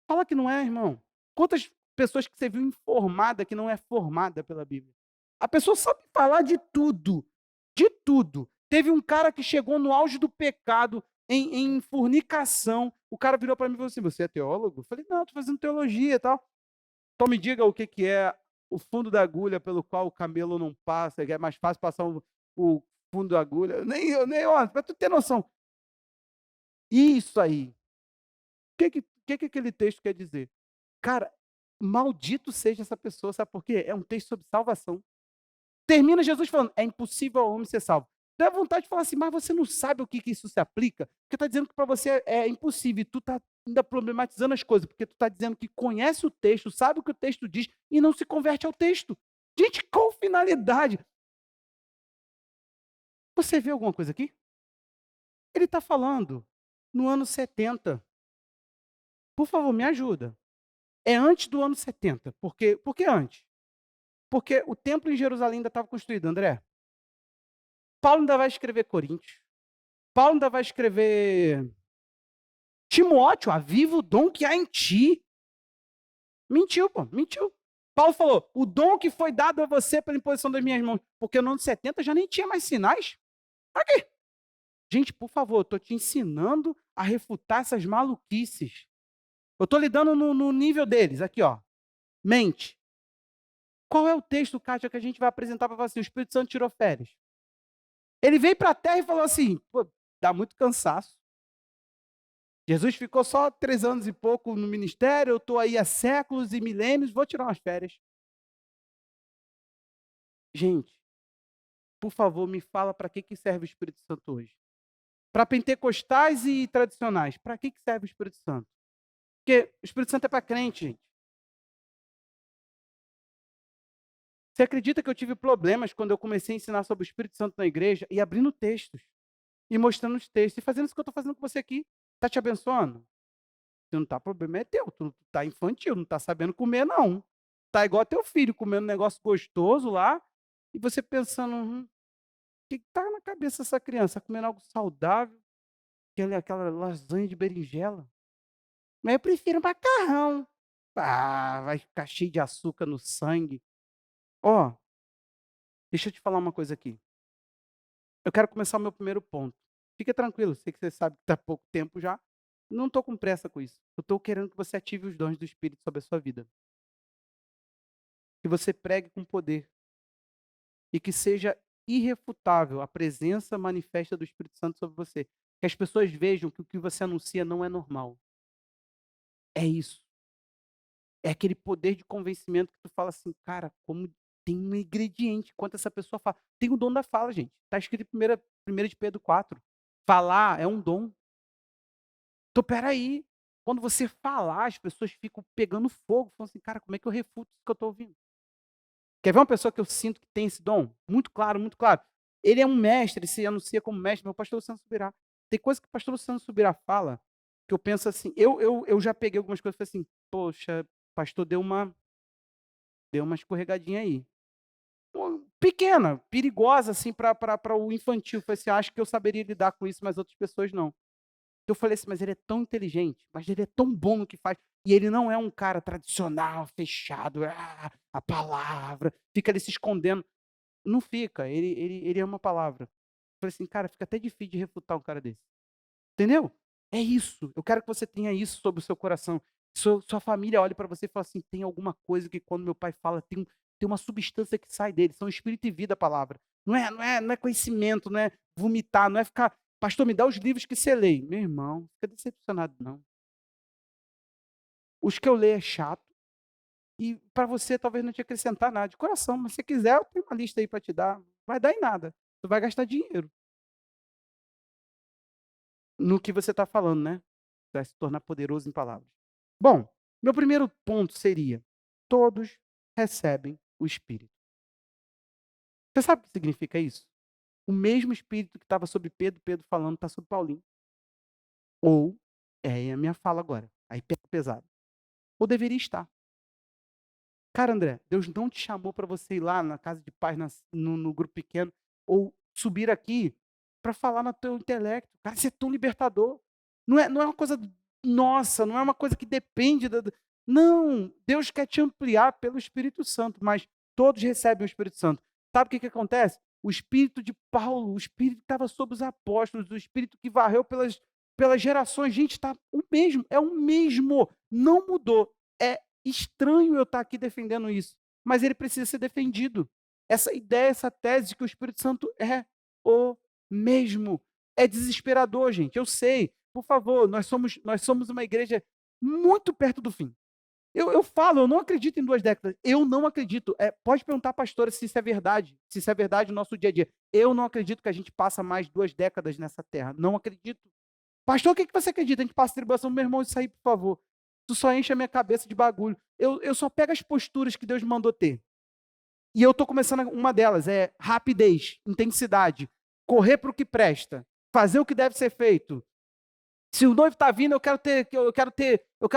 Speaker 1: Fala que não é, irmão. Quantas pessoas que você viu informada que não é formada pela Bíblia? A pessoa sabe falar de tudo. De tudo. Teve um cara que chegou no auge do pecado, em fornicação. O cara virou para mim e falou assim: Você é teólogo? Eu falei: Não, estou fazendo teologia e tal. Então me diga o que é o fundo da agulha pelo qual o camelo não passa, que é mais fácil passar o fundo da agulha. Para tu ter noção. Isso aí. O que aquele texto quer dizer? Cara, maldito seja essa pessoa, sabe por quê? É um texto sobre salvação. Termina Jesus falando, é impossível ao homem ser salvo. Dá vontade de falar assim, mas você não sabe o que isso se aplica? Porque está dizendo que para você é impossível, e tu está ainda problematizando as coisas, porque tu está dizendo que conhece o texto, sabe o que o texto diz, e não se converte ao texto. Gente, qual finalidade? Você vê alguma coisa aqui? Ele está falando no ano 70. Por favor, me ajuda. É antes do ano 70. Por que antes? Porque o templo em Jerusalém ainda estava construído, André. Paulo ainda vai escrever Coríntios. Paulo ainda vai escrever Timóteo, aviva o dom que há em ti. Mentiu, pô, mentiu. Paulo falou, o dom que foi dado a você pela imposição das minhas mãos, porque no ano 70 já nem tinha mais sinais. Aqui. Gente, por favor, eu estou te ensinando a refutar essas maluquices. Eu estou lidando no nível deles, aqui, ó. Mente. Qual é o texto, Kátia, que a gente vai apresentar para você? O Espírito Santo tirou férias. Ele veio para a terra e falou assim, pô, dá muito cansaço. Jesus ficou só 3 anos e pouco no ministério, eu estou aí há séculos e milênios, vou tirar umas férias. Gente, por favor, me fala para que serve o Espírito Santo hoje. Para pentecostais e tradicionais, para que serve o Espírito Santo? Porque o Espírito Santo é para crente, gente. Você acredita que eu tive problemas quando eu comecei a ensinar sobre o Espírito Santo na igreja e abrindo textos, e mostrando os textos, e fazendo isso que eu estou fazendo com você aqui? Está te abençoando? Se não está, problema é teu. Tu está infantil, não está sabendo comer, não. Está igual teu filho, comendo um negócio gostoso lá, e você pensando, o que está na cabeça dessa criança? Está comendo algo saudável? Aquela lasanha de berinjela? Mas eu prefiro macarrão. Ah, vai ficar cheio de açúcar no sangue. Ó, deixa eu te falar uma coisa aqui. Eu quero começar o meu primeiro ponto. Fica tranquilo, sei que você sabe que está pouco tempo já. Não estou com pressa com isso. Eu estou querendo que você ative os dons do Espírito sobre a sua vida. Que você pregue com poder. E que seja irrefutável a presença manifesta do Espírito Santo sobre você. Que as pessoas vejam que o que você anuncia não é normal. É isso. É aquele poder de convencimento que tu fala assim, cara, como tem um ingrediente, enquanto essa pessoa fala. Tem o dom da fala, gente. Está escrito em 1 de Pedro 4. Falar é um dom. Então, peraí. Quando você falar, as pessoas ficam pegando fogo, falando assim, cara, como é que eu refuto isso que eu estou ouvindo? Quer ver uma pessoa que eu sinto que tem esse dom? Muito claro, muito claro. Ele é um mestre, ele se anuncia como mestre, meu pastor Luciano Subirá. Tem coisa que o pastor Luciano Subirá fala, que eu penso assim, eu já peguei algumas coisas e falei assim, poxa, pastor deu uma escorregadinha aí. Pequena, perigosa, assim, para o infantil. Eu falei assim, acho que eu saberia lidar com isso, mas outras pessoas não. Eu falei assim, mas ele é tão inteligente, mas ele é tão bom no que faz. E ele não é um cara tradicional, fechado, a palavra, fica ali se escondendo. Não fica, ele é uma palavra. Eu falei assim, cara, fica até difícil de refutar um cara desse. Entendeu? É isso. Eu quero que você tenha isso sobre o seu coração. Sua família olhe para você e fala assim: tem alguma coisa que quando meu pai fala, tem uma substância que sai dele. São espírito e vida a palavra. Não é conhecimento, não é vomitar, não é ficar. Pastor, me dá os livros que você lê. Meu irmão, fica decepcionado, não. Os que eu leio é chato. E para você talvez não te acrescentar nada de coração, mas se quiser, eu tenho uma lista aí para te dar. Vai dar em nada. Tu vai gastar dinheiro no que você está falando, né? Vai se tornar poderoso em palavras. Bom, meu primeiro ponto seria: todos recebem o Espírito. Você sabe o que significa isso? O mesmo Espírito que estava sobre Pedro, Pedro falando, está sobre Paulinho. Ou, é a minha fala agora, aí pega pesado. Ou deveria estar. Cara, André, Deus não te chamou para você ir lá na casa de paz, no grupo pequeno, ou subir aqui para falar no teu intelecto. Cara, isso é tão libertador. Não é uma coisa nossa, não é uma coisa que depende Não, Deus quer te ampliar pelo Espírito Santo, mas todos recebem o Espírito Santo. Sabe o que acontece? O Espírito de Paulo, o Espírito que estava sobre os apóstolos, o Espírito que varreu pelas gerações. Gente, está o mesmo, é o mesmo, não mudou. É estranho eu estar aqui defendendo isso, mas ele precisa ser defendido. Essa ideia, essa tese de que o Espírito Santo é o mesmo. É desesperador, gente. Eu sei. Por favor, nós somos uma igreja muito perto do fim. Eu falo, eu não acredito em 2 décadas. Eu não acredito. Pode perguntar à pastora se isso é verdade. Se isso é verdade no nosso dia a dia. Eu não acredito que a gente passa mais 2 décadas nessa terra. Não acredito. Pastor, o que você acredita? A gente passa tribulação. Meu irmão, isso aí, por favor. Tu só enche a minha cabeça de bagulho. Eu só pego as posturas que Deus me mandou ter. E eu estou começando uma delas, é rapidez, intensidade, correr para o que presta, fazer o que deve ser feito. Se o noivo está vindo, eu quero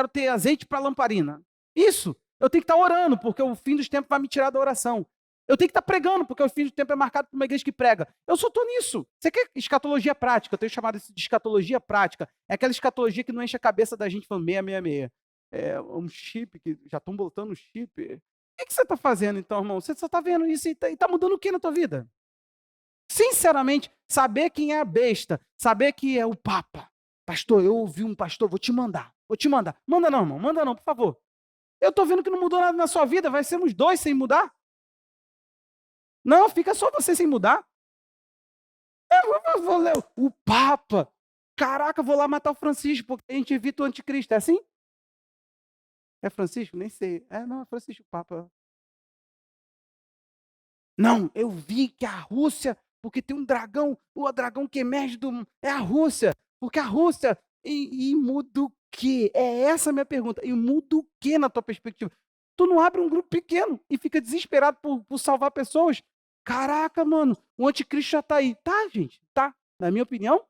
Speaker 1: ter azeite para lamparina. Isso. Eu tenho que estar orando, porque o fim dos tempos vai me tirar da oração. Eu tenho que estar pregando, porque o fim do tempo é marcado por uma igreja que prega. Eu só estou nisso. Você quer escatologia prática? Eu tenho chamado isso de escatologia prática. É aquela escatologia que não enche a cabeça da gente falando 666. É um chip, que já estão botando chip. O que você está fazendo então, irmão? Você só está vendo isso e está mudando o que na tua vida? Sinceramente, saber quem é a besta, saber que é o Papa. Pastor, eu ouvi um pastor, vou te mandar. Vou te mandar. Manda não, irmão. Manda não, por favor. Eu estou vendo que não mudou nada na sua vida. Vai ser uns 2 sem mudar? Não, fica só você sem mudar. Eu vou ler o Papa. Caraca, eu vou lá matar o Francisco, porque a gente evita o anticristo. É assim? É Francisco? Nem sei. Não, é Francisco, o Papa. Não, eu vi que a Rússia porque tem um dragão, o dragão que emerge é a Rússia, porque a Rússia, e muda o quê? É essa a minha pergunta, e muda o quê na tua perspectiva? Tu não abre um grupo pequeno e fica desesperado por salvar pessoas? Caraca, mano, o anticristo já tá aí. Tá, gente, tá. Na minha opinião,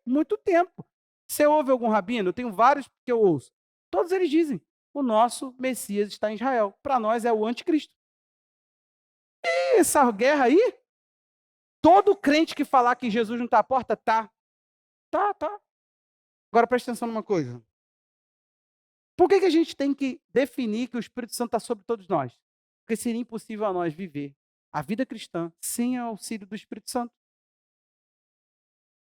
Speaker 1: muito tempo. Você ouve algum rabino? Eu tenho vários que eu ouço. Todos eles dizem, o nosso Messias está em Israel. Para nós é o anticristo. E essa guerra aí, todo crente que falar que Jesus não está à porta, tá. Tá. Agora presta atenção numa coisa. Por que a gente tem que definir que o Espírito Santo está sobre todos nós? Porque seria impossível a nós viver a vida cristã sem o auxílio do Espírito Santo.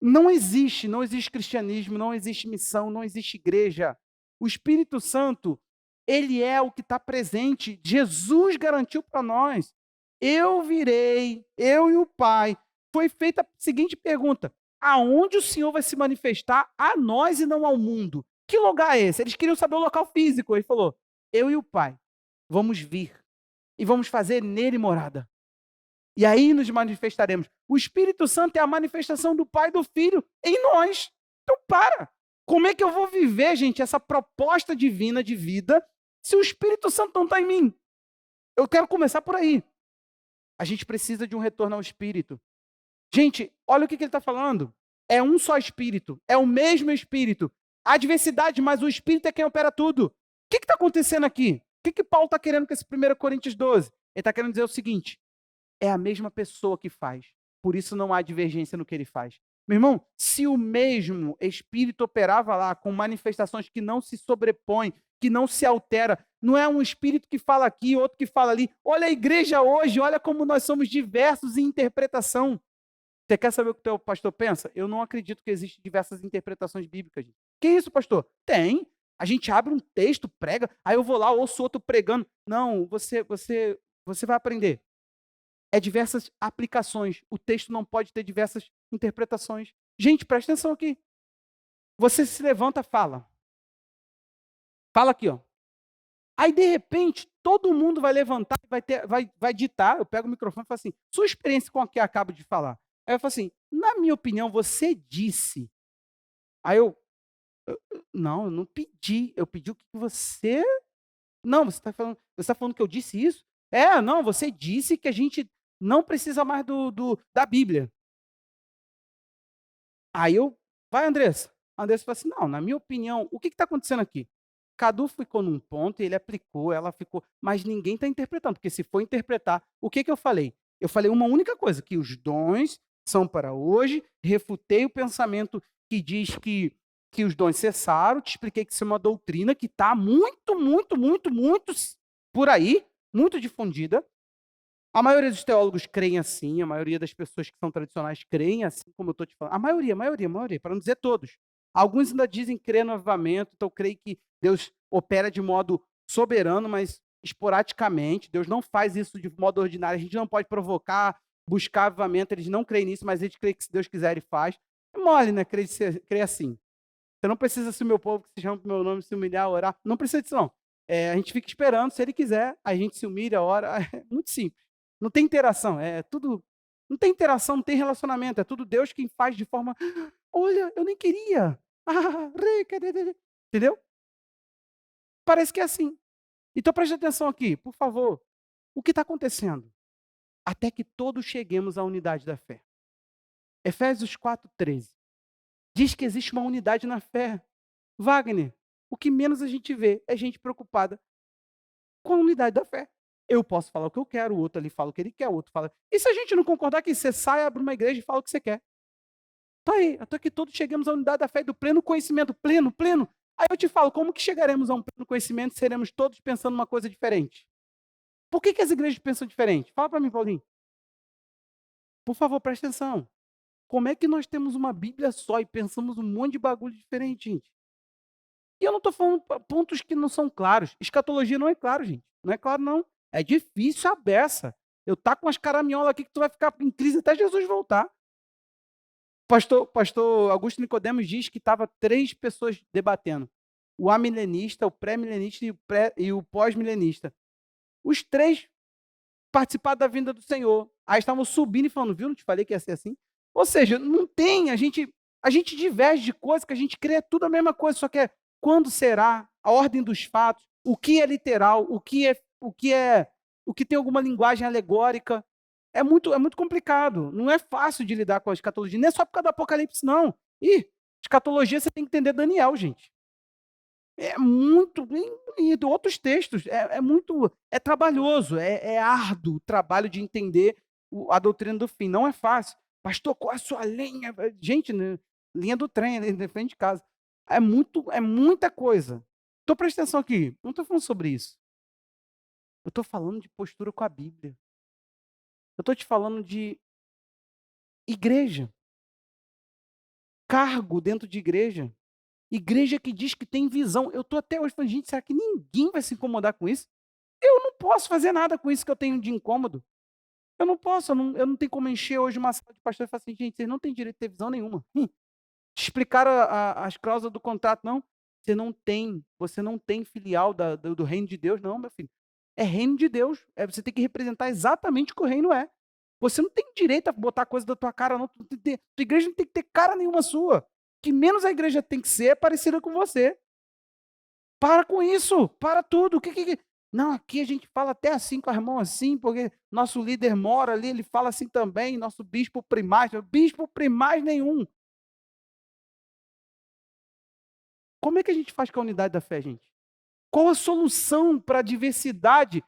Speaker 1: Não existe cristianismo, não existe missão, não existe igreja. O Espírito Santo, ele é o que está presente. Jesus garantiu para nós. Eu virei, eu e o Pai. Foi feita a seguinte pergunta: aonde o Senhor vai se manifestar a nós e não ao mundo? Que lugar é esse? Eles queriam saber o local físico. Ele falou: eu e o Pai vamos vir e vamos fazer nele morada. E aí nos manifestaremos. O Espírito Santo é a manifestação do Pai e do Filho em nós. Então para. Como é que eu vou viver, gente, essa proposta divina de vida se o Espírito Santo não está em mim? Eu quero começar por aí. A gente precisa de um retorno ao Espírito. Gente, olha o que ele está falando. É um só Espírito. É o mesmo Espírito. Há diversidade, mas o Espírito é quem opera tudo. O que está acontecendo aqui? O que Paulo está querendo com esse 1 Coríntios 12? Ele está querendo dizer o seguinte: é a mesma pessoa que faz. Por isso não há divergência no que ele faz. Meu irmão, se o mesmo Espírito operava lá com manifestações que não se sobrepõem, que não se altera, não é um Espírito que fala aqui, outro que fala ali. Olha a igreja hoje, olha como nós somos diversos em interpretação. Você quer saber o que o teu pastor pensa? Eu não acredito que existem diversas interpretações bíblicas. Que isso, pastor? Tem. A gente abre um texto, prega, aí eu vou lá, ouço outro pregando. Não, você vai aprender. É diversas aplicações. O texto não pode ter diversas interpretações. Gente, presta atenção aqui. Você se levanta, fala. Fala aqui, ó. Aí, de repente, todo mundo vai levantar e vai ditar. Eu pego o microfone e falo assim: sua experiência com o que eu acabo de falar. Aí eu falo assim: na minha opinião, você disse. Aí não, eu não pedi. Eu pedi o que você. Não, você está falando que eu disse isso? Não, você disse que a gente não precisa mais da Bíblia. Aí vai, Andressa. A Andressa fala assim: não, na minha opinião, o que está acontecendo aqui? Cadu ficou num ponto e ele aplicou, ela ficou, mas ninguém está interpretando, porque se for interpretar, o que eu falei? Eu falei uma única coisa, que os dons são para hoje, refutei o pensamento que diz que os dons cessaram, te expliquei que isso é uma doutrina que está muito por aí, muito difundida. A maioria dos teólogos creem assim, a maioria das pessoas que são tradicionais creem assim, como eu estou te falando. A maioria, para não dizer todos. Alguns ainda dizem crer no avivamento, então creio que Deus opera de modo soberano, mas esporadicamente. Deus não faz isso de modo ordinário. A gente não pode provocar, buscar avivamento. Eles não creem nisso, mas eles creem que se Deus quiser, Ele faz. É mole, né? Crer assim. Você não precisa ser o meu povo que se chama pelo meu nome, se humilhar, orar. Não precisa disso, não. A gente fica esperando, se Ele quiser, a gente se humilha, ora. É muito simples. Não tem interação, é tudo. Não tem interação, não tem relacionamento, é tudo Deus quem faz de forma. Olha, eu nem queria. Entendeu? Parece que é assim. Então preste atenção aqui, por favor. O que está acontecendo? Até que todos cheguemos à unidade da fé. Efésios 4:13 diz que existe uma unidade na fé. Wagner, o que menos a gente vê é gente preocupada com a unidade da fé. Eu posso falar o que eu quero, o outro ali fala o que ele quer, o outro fala. E se a gente não concordar que você sai, abre uma igreja e fala o que você quer? Tá aí, até que todos chegamos à unidade da fé e do pleno conhecimento, pleno. Aí eu te falo, como que chegaremos a um pleno conhecimento se seremos todos pensando uma coisa diferente? Por que as igrejas pensam diferente? Fala para mim, Paulinho. Por favor, preste atenção. Como é que nós temos uma Bíblia só e pensamos um monte de bagulho diferente, gente? E eu não estou falando pontos que não são claros. Escatologia não é claro, gente. Não é claro, não. É difícil a beça. Eu tá com umas caraminholas aqui que tu vai ficar em crise até Jesus voltar. Pastor Augusto Nicodemos diz que estava 3 pessoas debatendo. O amilenista, o pré-milenista e o pós-milenista. Os 3 participaram da vinda do Senhor. Aí estavam subindo e falando, viu, não te falei que ia ser assim? Ou seja, não tem, a gente diverge de coisas que a gente crê tudo a mesma coisa, só que é quando será, a ordem dos fatos, o que é literal, o que tem alguma linguagem alegórica. É muito complicado. Não é fácil de lidar com a escatologia. Nem é só por causa do Apocalipse, não. Ih, escatologia você tem que entender Daniel, gente. É muito. E de outros textos. É trabalhoso, é árduo o trabalho de entender a doutrina do fim. Não é fácil. Pastor, qual a sua linha? Gente, né, linha do trem, ali na frente de casa. É muita coisa. Então presta atenção aqui. Não estou falando sobre isso. Eu estou falando de postura com a Bíblia. Eu estou te falando de igreja, cargo dentro de igreja. Igreja que diz que tem visão. Eu estou até hoje falando, gente, será que ninguém vai se incomodar com isso? Eu não posso fazer nada com isso que eu tenho de incômodo. Eu não posso, eu não tenho como encher hoje uma sala de pastor e falar assim, gente, vocês não têm direito de ter visão nenhuma. Te explicaram as cláusulas do contrato, não? Você não tem filial do reino de Deus, não, meu filho. É reino de Deus. Você tem que representar exatamente o que o reino é. Você não tem direito a botar coisa da tua cara, não. Tua igreja não tem que ter cara nenhuma sua. O que menos a igreja tem que ser é parecida com você. Para com isso, para tudo. Não, aqui a gente fala até assim com as mãos assim, porque nosso líder mora ali, ele fala assim também, nosso bispo primaz nenhum. Como é que a gente faz com a unidade da fé, gente? Qual a solução para a diversidade?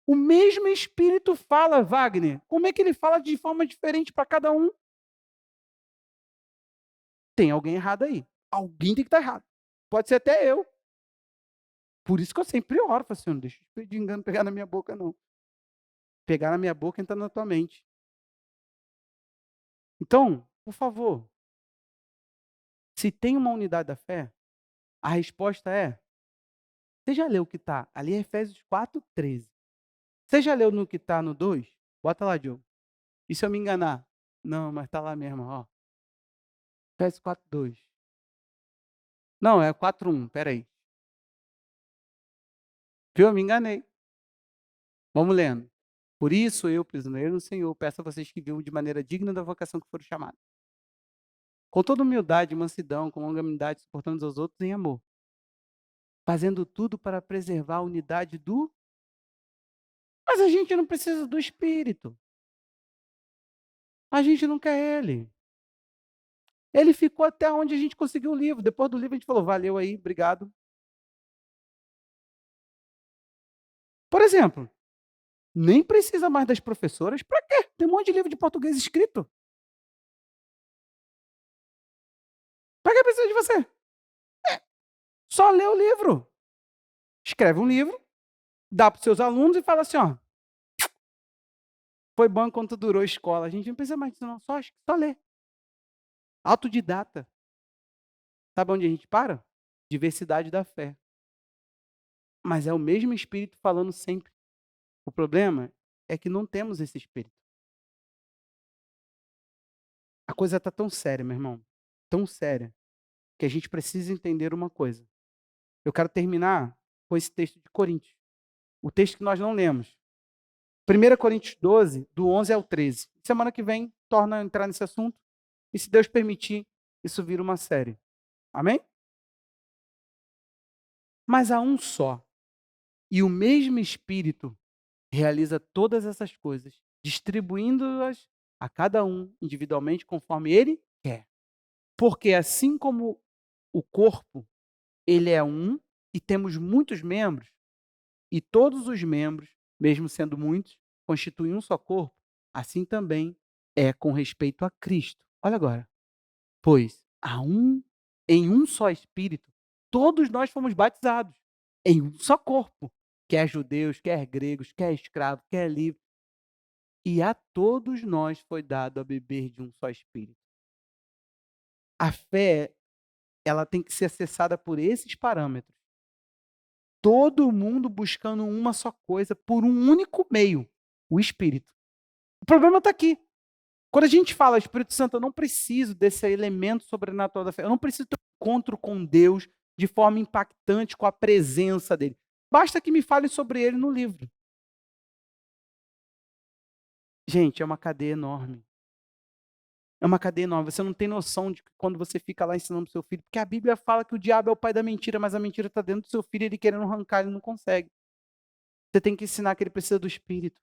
Speaker 1: O mesmo Espírito fala, Wagner. Como é que ele fala de forma diferente para cada um? Tem alguém errado aí. Alguém tem que estar errado. Pode ser até eu. Por isso que eu sempre oro, falo assim, não deixa o espírito de engano pegar na minha boca, não. Pegar na minha boca e entrar na tua mente. Então, por favor, se tem uma unidade da fé, a resposta é, você já leu o que está? Ali é Efésios 4:13. Você já leu no que está no 2? Bota lá, Diogo. E se eu me enganar? Não, mas está lá mesmo, ó. Efésios 4:2. Não, é 4:1, peraí. Viu? Eu me enganei. Vamos lendo. Por isso, eu, prisioneiro do Senhor, peço a vocês que vivam de maneira digna da vocação que foram chamados. Com toda humildade e mansidão, com longanimidade, suportando uns aos outros em amor. Fazendo tudo para preservar a unidade do... Mas a gente não precisa do Espírito. A gente não quer Ele. Ele ficou até onde a gente conseguiu o livro. Depois do livro a gente falou, valeu aí, obrigado. Por exemplo, nem precisa mais das professoras. Para quê? Tem um monte de livro de português escrito. Para que precisa de você? Só lê o livro. Escreve um livro, dá para os seus alunos e fala assim, ó, foi bom enquanto durou a escola. A gente não precisa mais disso não, só ler. Autodidata. Sabe onde a gente para? Diversidade da fé. Mas é o mesmo Espírito falando sempre. O problema é que não temos esse Espírito. A coisa está tão séria, meu irmão. Tão séria. Que a gente precisa entender uma coisa. Eu quero terminar com esse texto de Coríntios. O texto que nós não lemos. 1 Coríntios 12, do 11 ao 13. Semana que vem, torna a entrar nesse assunto. E se Deus permitir, isso vira uma série. Amém? Mas há um só. E o mesmo Espírito realiza todas essas coisas, distribuindo-as a cada um individualmente conforme ele quer. Porque assim como o corpo, ele é um e temos muitos membros, e todos os membros, mesmo sendo muitos, constituem um só corpo, assim também é com respeito a Cristo. Olha agora. Pois em um só Espírito, todos nós fomos batizados em um só corpo, quer judeus, quer gregos, quer escravos, quer livres, e a todos nós foi dado a beber de um só Espírito. A fé, ela tem que ser acessada por esses parâmetros. Todo mundo buscando uma só coisa por um único meio, o Espírito. O problema está aqui. Quando a gente fala Espírito Santo, eu não preciso desse elemento sobrenatural da fé. Eu não preciso ter um encontro com Deus de forma impactante com a presença dele. Basta que me fale sobre ele no livro. Gente, é uma cadeia enorme. É uma cadeia enorme. Você não tem noção de que quando você fica lá ensinando para seu filho, porque a Bíblia fala que o diabo é o pai da mentira, mas a mentira está dentro do seu filho, ele querendo arrancar, ele não consegue. Você tem que ensinar que ele precisa do Espírito.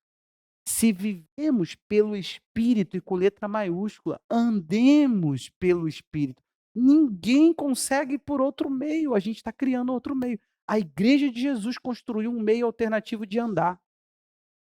Speaker 1: Se vivemos pelo Espírito e com letra maiúscula, andemos pelo Espírito. Ninguém consegue por outro meio, a gente está criando outro meio. A igreja de Jesus construiu um meio alternativo de andar.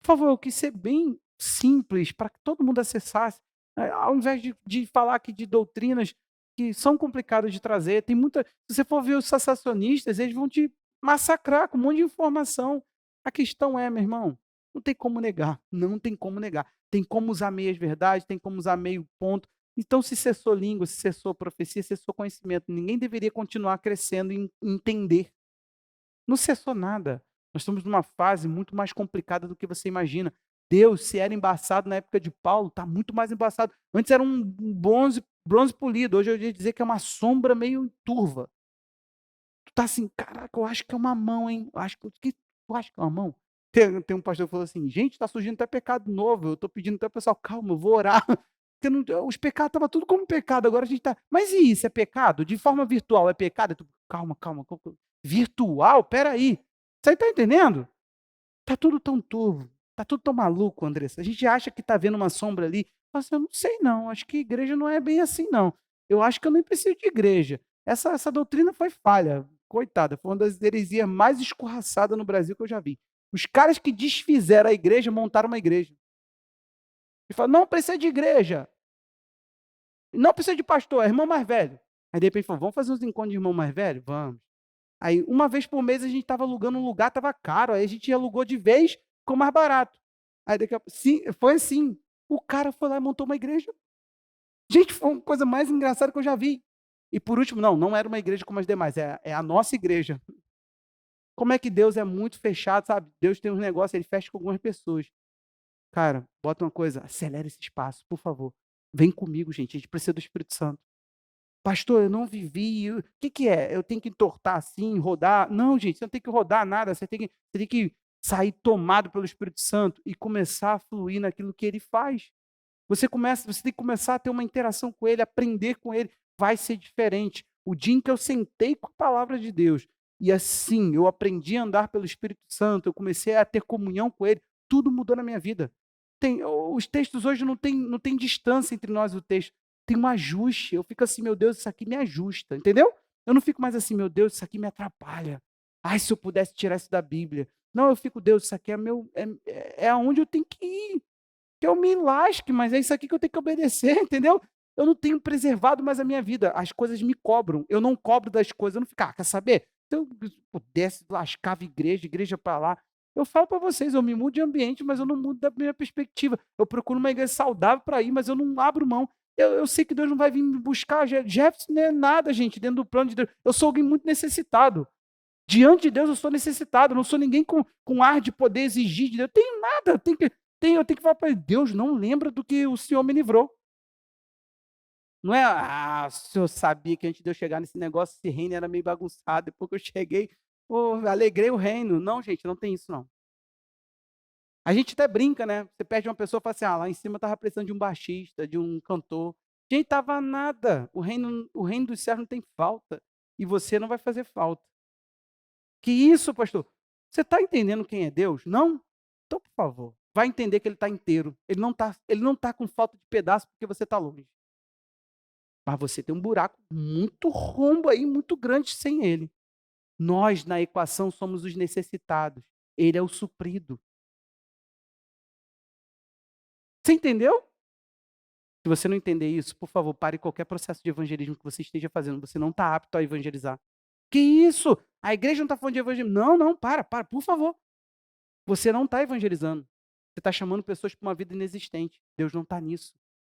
Speaker 1: Por favor, eu quis ser bem simples para que todo mundo acessasse, ao invés de falar aqui de doutrinas que são complicadas de trazer, tem muita. Se você for ver os sensacionistas, eles vão te massacrar com um monte de informação. A questão é, meu irmão, não tem como negar, não tem como negar. Tem como usar meias verdades, tem como usar meio ponto. Então, se cessou língua, se cessou profecia, cessou conhecimento, ninguém deveria continuar crescendo em entender. Não cessou nada. Nós estamos numa fase muito mais complicada do que você imagina. Deus, se era embaçado na época de Paulo, está muito mais embaçado. Antes era um bronze polido, hoje eu ia dizer que é uma sombra meio turva. Tu tá assim, caraca, eu acho que é uma mão, hein? Eu acho que tu acha que é uma mão? Tem um pastor que falou assim, gente, está surgindo até pecado novo. Eu estou pedindo até o pessoal, calma, eu vou orar. Porque os pecados estavam tudo como pecado, agora a gente está. Mas e isso? É pecado? De forma virtual é pecado? Calma, calma. Virtual? Peraí. Você está entendendo? Tá tudo tão turvo, tá tudo tão maluco, Andressa. A gente acha que está vendo uma sombra ali. Mas eu não sei não, acho que igreja não é bem assim não. Eu acho que eu nem preciso de igreja. Essa doutrina foi falha, coitada, foi uma das heresias mais escorraçadas no Brasil que eu já vi. Os caras que desfizeram a igreja montaram uma igreja. E falam, não precisa de igreja, não precisa de pastor, é irmão mais velho. Aí de repente falou, vamos fazer uns encontros de irmão mais velho? Vamos. Aí uma vez por mês a gente estava alugando um lugar, estava caro, aí a gente alugou de vez, ficou mais barato. Aí daqui a pouco, sim, foi assim. O cara foi lá e montou uma igreja. Gente, foi uma coisa mais engraçada que eu já vi. E por último, não era uma igreja como as demais, é a nossa igreja. Como é que Deus é muito fechado, sabe? Deus tem uns negócios, ele fecha com algumas pessoas. Cara, bota uma coisa, acelera esse espaço, por favor. Vem comigo, gente, a gente precisa do Espírito Santo. Pastor, eu não vivi. O que, que é? Eu tenho que entortar assim, rodar? Não, gente, você não tem que rodar nada. Você tem que sair tomado pelo Espírito Santo e começar a fluir naquilo que ele faz. Você tem que começar a ter uma interação com ele, aprender com ele. Vai ser diferente. O dia em que eu sentei com a palavra de Deus e assim eu aprendi a andar pelo Espírito Santo, eu comecei a ter comunhão com ele, tudo mudou na minha vida. Os textos hoje não tem distância entre nós e o texto. Tem um ajuste. Eu fico assim, meu Deus, isso aqui me ajusta, entendeu? Eu não fico mais assim, meu Deus, isso aqui me atrapalha. Ai, se eu pudesse tirar isso da Bíblia. Não, eu fico, Deus, isso aqui é aonde eu tenho que ir. Que eu me lasque, mas é isso aqui que eu tenho que obedecer, entendeu? Eu não tenho preservado mais a minha vida. As coisas me cobram. Eu não cobro das coisas. Eu não fico, quer saber? Se eu pudesse, lascava igreja para lá. Eu falo para vocês, eu me mudo de ambiente, mas eu não mudo da minha perspectiva. Eu procuro uma igreja saudável para ir, mas eu não abro mão. Eu sei que Deus não vai vir me buscar. Jefferson não é nada, gente, dentro do plano de Deus. Eu sou alguém muito necessitado. Diante de Deus, eu sou necessitado. Eu não sou ninguém com ar de poder exigir de Deus. Eu tenho nada. Eu tenho que falar para ele, Deus, não lembra do que o Senhor me livrou. Não é, o senhor sabia que antes de eu chegar nesse negócio, esse reino era meio bagunçado. Depois que eu cheguei, pô, alegrei o reino. Não, gente, não tem isso, não. A gente até brinca, né? Você perde uma pessoa e fala assim, lá em cima estava precisando de um baixista, de um cantor. Gente, estava nada. O reino dos céus não tem falta. E você não vai fazer falta. Que isso, pastor? Você está entendendo quem é Deus? Não? Então, por favor, vai entender que ele está inteiro. Ele não tá com falta de pedaço porque você está longe. Mas você tem um buraco muito rombo aí, muito grande sem ele. Nós, na equação, somos os necessitados. Ele é o suprido. Você entendeu? Se você não entender isso, por favor, pare qualquer processo de evangelismo que você esteja fazendo. Você não está apto a evangelizar. Que isso? A igreja não está falando de evangelismo. Não, não, para, por favor. Você não está evangelizando. Você está chamando pessoas para uma vida inexistente. Deus não está nisso.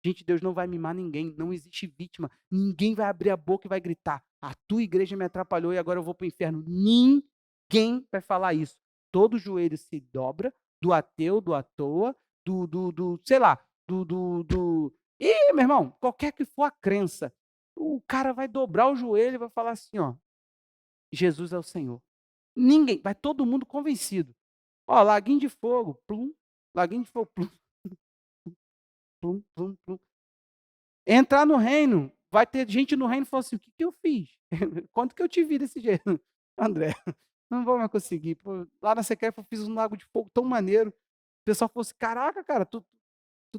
Speaker 1: Gente, Deus não vai mimar ninguém. Não existe vítima. Ninguém vai abrir a boca e vai gritar. A tua igreja me atrapalhou e agora eu vou para o inferno. Ninguém vai falar isso. Todo joelho se dobra, do ateu, do à toa, sei lá, Ih, meu irmão, qualquer que for a crença, o cara vai dobrar o joelho e vai falar assim, ó, Jesus é o Senhor. Ninguém, vai todo mundo convencido. Ó, laguinho de fogo, plum, laguinho de fogo, plum. plum, plum, plum. Entrar no reino, vai ter gente no reino que fala assim: o que, que eu fiz? Quanto que eu te vi desse jeito? André, não vou mais conseguir. Pô, lá na Sequef eu fiz um lago de fogo tão maneiro. O pessoal falou assim: caraca, cara, tu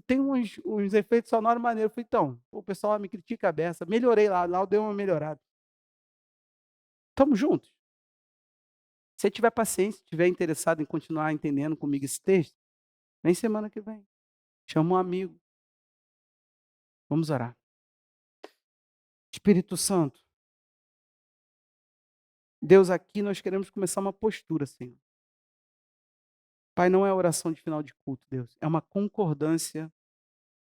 Speaker 1: tem uns efeitos sonoros maneiros. Eu falei, então, o pessoal me critica a beça. Melhorei lá eu dei uma melhorada. Tamo juntos. Se você tiver paciência, estiver interessado em continuar entendendo comigo esse texto, vem semana que vem. Chama um amigo. Vamos orar. Espírito Santo, Deus, aqui nós queremos começar uma postura, Senhor. Pai, não é oração de final de culto, Deus. É uma concordância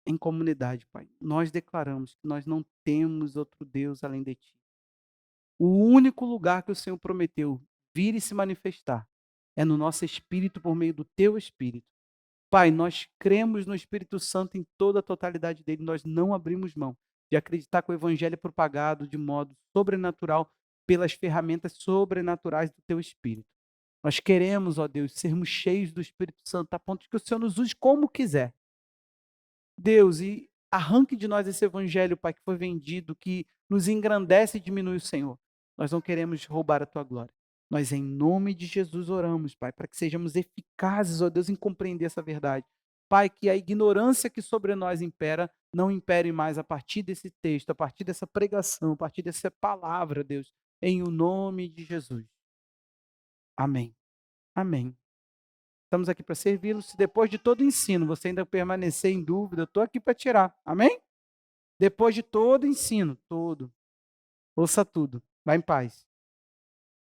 Speaker 1: em comunidade, Pai. Nós declaramos que nós não temos outro Deus além de Ti. O único lugar que o Senhor prometeu vir e se manifestar é no nosso espírito por meio do Teu Espírito. Pai, nós cremos no Espírito Santo em toda a totalidade dele. Nós não abrimos mão de acreditar que o Evangelho é propagado de modo sobrenatural pelas ferramentas sobrenaturais do Teu Espírito. Nós queremos, ó Deus, sermos cheios do Espírito Santo a ponto de que o Senhor nos use como quiser. Deus, e arranque de nós esse evangelho, Pai, que foi vendido, que nos engrandece e diminui o Senhor. Nós não queremos roubar a tua glória. Nós, em nome de Jesus, oramos, Pai, para que sejamos eficazes, ó Deus, em compreender essa verdade. Pai, que a ignorância que sobre nós impera, não impere mais a partir desse texto, a partir dessa pregação, a partir dessa palavra, Deus, em o nome de Jesus. Amém. Amém. Estamos aqui para servi-lo. Se depois de todo o ensino você ainda permanecer em dúvida, eu estou aqui para tirar. Amém? Depois de todo o ensino, todo. Ouça tudo. Vá em paz.